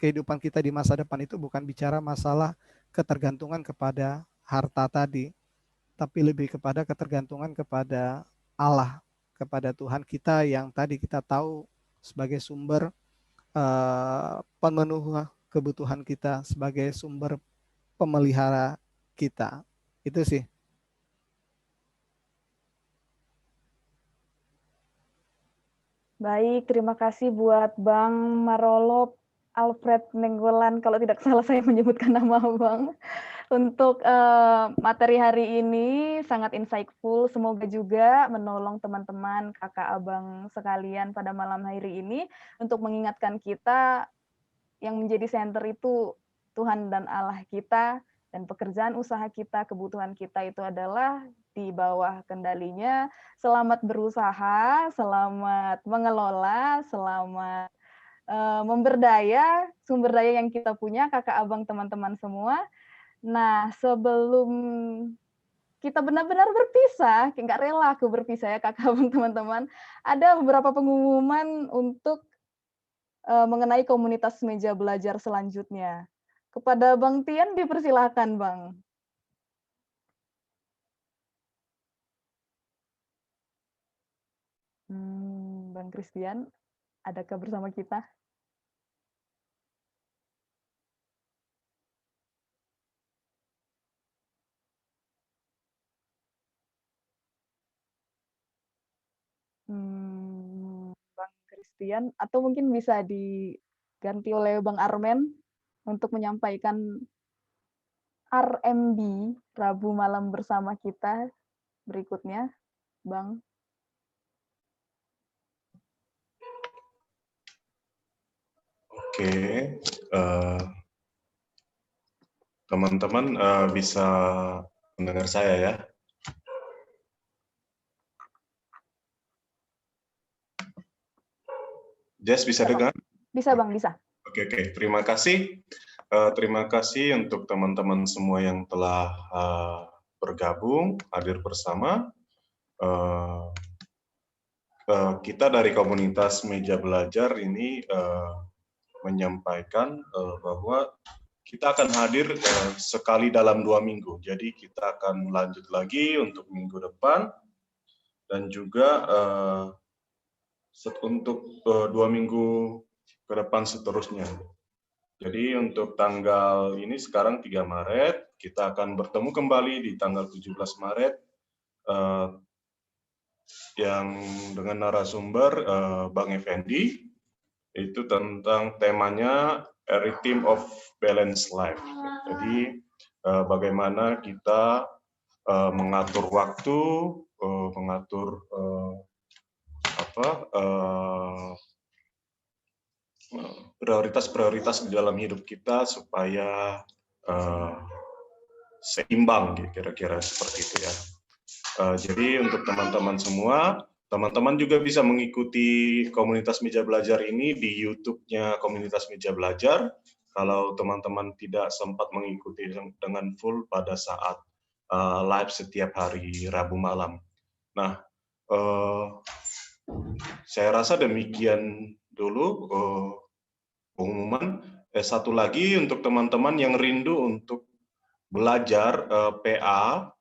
kehidupan kita di masa depan itu bukan bicara masalah ketergantungan kepada harta tadi, tapi lebih kepada ketergantungan kepada Allah, kepada Tuhan kita yang tadi kita tahu sebagai sumber pemenuh kebutuhan kita, sebagai sumber pemelihara kita. Itu sih. Baik, terima kasih buat Bang Marolo Alfred Nenggolan, kalau tidak salah saya menyebutkan nama Bang. Untuk materi hari ini sangat insightful, semoga juga menolong teman-teman kakak abang sekalian pada malam hari ini untuk mengingatkan kita yang menjadi center itu Tuhan dan Allah kita, dan pekerjaan usaha kita, kebutuhan kita itu adalah di bawah kendalinya. Selamat berusaha, selamat mengelola, selamat memberdaya sumber daya yang kita punya, kakak abang teman-teman semua. Nah, sebelum kita benar-benar berpisah, nggak rela aku berpisah ya kakak abang teman-teman, ada beberapa pengumuman untuk mengenai komunitas meja belajar selanjutnya. Kepada Bang Tian dipersilahkan, Bang. Bang Christian, adakah bersama kita? Bang Christian, atau mungkin bisa diganti oleh Bang Armen untuk menyampaikan RMB Rabu malam bersama kita berikutnya, Bang. Oke, teman-teman bisa mendengar saya ya? Jess bisa dengar? Bisa Bang, bisa. Oke, terima kasih. Terima kasih untuk teman-teman semua yang telah bergabung, hadir bersama. Kita dari komunitas Meja Belajar ini menyampaikan bahwa kita akan hadir sekali dalam 2 minggu. Jadi kita akan lanjut lagi untuk minggu depan, dan juga untuk 2 minggu ke depan seterusnya. Jadi untuk tanggal ini sekarang 3 Maret, kita akan bertemu kembali di tanggal 17 Maret yang dengan narasumber Bang Effendi, itu tentang temanya A Rhythm of Balanced Life. Jadi bagaimana kita mengatur waktu, mengatur prioritas-prioritas di dalam hidup kita supaya seimbang, kira-kira seperti itu ya. Jadi untuk teman-teman semua, teman-teman juga bisa mengikuti komunitas Meja Belajar ini di YouTube-nya komunitas Meja Belajar. Kalau teman-teman tidak sempat mengikuti dengan full pada saat live setiap hari Rabu malam. Nah, saya rasa demikian dulu pengumuman. Satu lagi untuk teman-teman yang rindu untuk belajar PA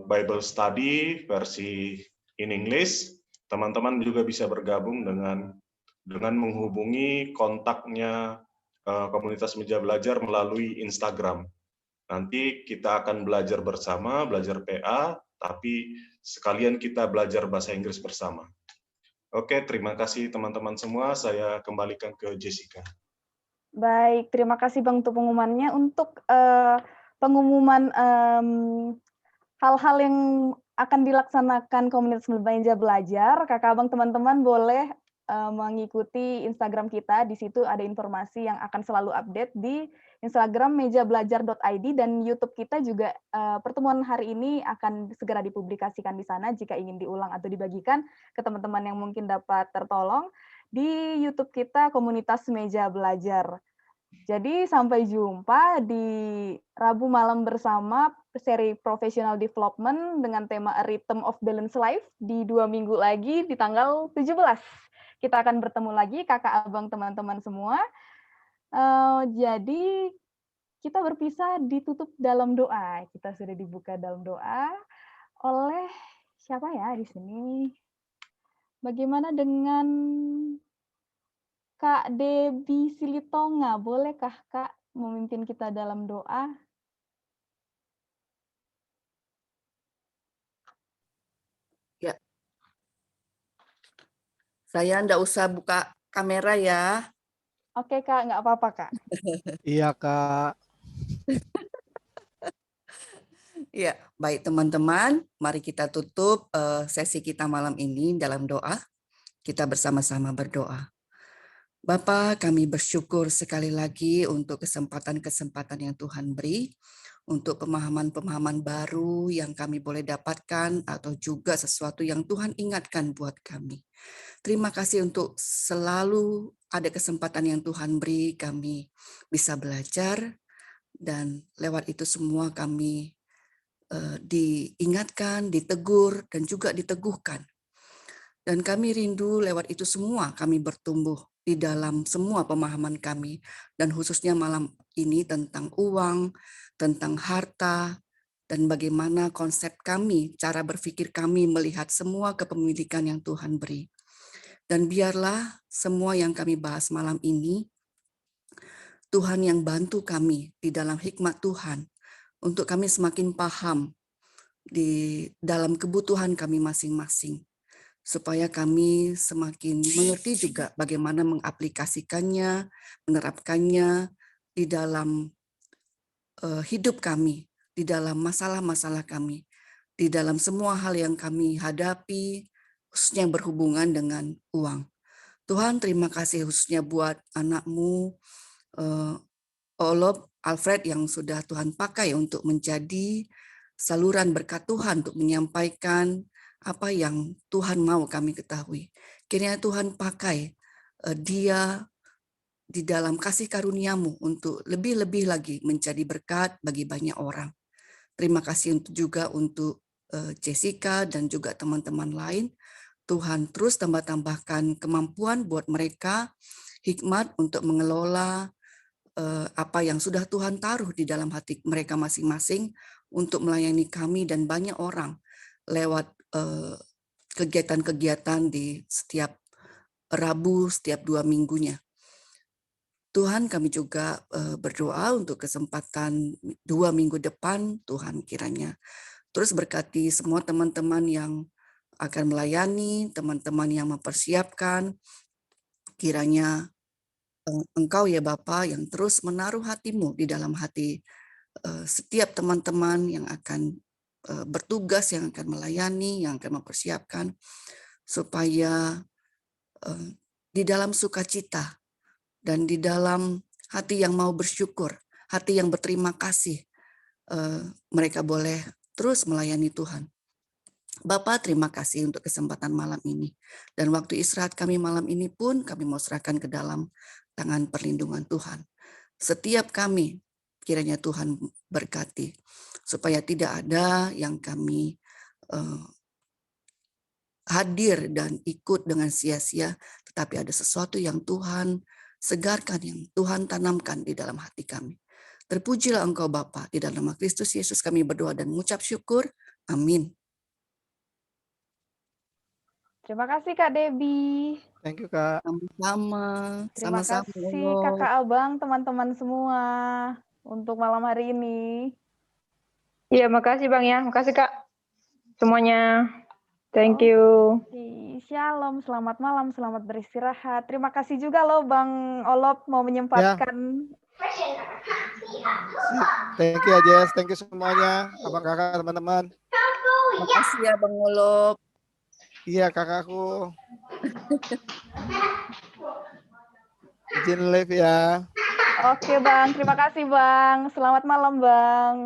Bible Study versi in English, teman-teman juga bisa bergabung dengan dengan menghubungi kontaknya komunitas meja belajar melalui Instagram. Nanti kita akan belajar bersama, belajar PA, tapi sekalian kita belajar bahasa Inggris bersama. Oke, terima kasih teman-teman semua. Saya kembalikan ke Jessica. Baik, terima kasih Bang untuk pengumumannya. Untuk pengumuman hal-hal yang akan dilaksanakan komunitas meja belajar, kakak abang teman-teman boleh mengikuti Instagram kita. Di situ ada informasi yang akan selalu update di Instagram mejabelajar.id, dan YouTube kita juga pertemuan hari ini akan segera dipublikasikan di sana jika ingin diulang atau dibagikan ke teman-teman yang mungkin dapat tertolong di YouTube kita Komunitas Meja Belajar. Jadi sampai jumpa di Rabu malam bersama seri Professional Development dengan tema A Rhythm of Balanced Life di 2 minggu lagi di tanggal 17. Kita akan bertemu lagi kakak abang teman-teman semua. Jadi kita berpisah ditutup dalam doa. Kita sudah dibuka dalam doa oleh siapa ya di sini? Bagaimana dengan Kak Debbie Silitonga? Bolehkah Kak memimpin kita dalam doa? Ya. Saya nggak usah buka kamera ya. Oke Kak, nggak apa-apa Kak. Iya Kak. Ya, baik teman-teman, mari kita tutup sesi kita malam ini dalam doa. Kita bersama-sama berdoa. Bapa, kami bersyukur sekali lagi untuk kesempatan-kesempatan yang Tuhan beri, untuk pemahaman-pemahaman baru yang kami boleh dapatkan, atau juga sesuatu yang Tuhan ingatkan buat kami. Terima kasih untuk selalu ada kesempatan yang Tuhan beri, kami bisa belajar, dan lewat itu semua kami diingatkan, ditegur, dan juga diteguhkan. Dan kami rindu lewat itu semua kami bertumbuh di dalam semua pemahaman kami, dan khususnya malam ini tentang uang, tentang harta, dan bagaimana konsep kami, cara berpikir kami melihat semua kepemilikan yang Tuhan beri. Dan biarlah semua yang kami bahas malam ini, Tuhan yang bantu kami di dalam hikmat Tuhan, untuk kami semakin paham di dalam kebutuhan kami masing-masing, supaya kami semakin mengerti juga bagaimana mengaplikasikannya, menerapkannya di dalam hidup kami, di dalam masalah-masalah kami, di dalam semua hal yang kami hadapi, khususnya yang berhubungan dengan uang. Tuhan, terima kasih khususnya buat anakmu, Olof Alfred, yang sudah Tuhan pakai untuk menjadi saluran berkat Tuhan untuk menyampaikan apa yang Tuhan mau kami ketahui. Kiranya Tuhan pakai dia di dalam kasih karunia-Mu untuk lebih-lebih lagi menjadi berkat bagi banyak orang. Terima kasih juga untuk Jessica dan juga teman-teman lain. Tuhan terus tambah-tambahkan kemampuan buat mereka, hikmat untuk mengelola apa yang sudah Tuhan taruh di dalam hati mereka masing-masing untuk melayani kami dan banyak orang lewat kegiatan-kegiatan di setiap Rabu, setiap 2 minggunya. Tuhan, kami juga berdoa untuk kesempatan 2 minggu depan. Tuhan kiranya terus berkati semua teman-teman yang akan melayani, teman-teman yang mempersiapkan. Kiranya Engkau ya Bapa yang terus menaruh hati-Mu di dalam hati setiap teman-teman yang akan bertugas, yang akan melayani, yang akan mempersiapkan, supaya di dalam sukacita dan di dalam hati yang mau bersyukur, hati yang berterima kasih, mereka boleh terus melayani Tuhan. Bapa, terima kasih untuk kesempatan malam ini. Dan waktu istirahat kami malam ini pun kami mau serahkan ke dalam tangan perlindungan Tuhan. Setiap kami, kiranya Tuhan berkati, supaya tidak ada yang kami hadir dan ikut dengan sia-sia, tetapi ada sesuatu yang Tuhan segarkan, yang Tuhan tanamkan di dalam hati kami. Terpujilah Engkau Bapa, di dalam nama Kristus Yesus kami berdoa dan mengucap syukur. Amin. Terima kasih Kak Debbie. Thank you, Kak. Sama-sama. Terima Sama-sama. kasih Kakak Abang, teman-teman semua untuk malam hari ini. Iya, makasih Bang ya. Makasih Kak. Semuanya. Thank you. Oke, Shalom, selamat malam, selamat beristirahat. Terima kasih juga loh Bang Olop mau menyempatkan. Sip. Thank you, Jess. Thank you semuanya. Abang, kakak, teman-teman. Makasih ya Bang Olop. Iya, kakakku. Izin live ya. Oke Bang, terima kasih Bang. Selamat malam Bang.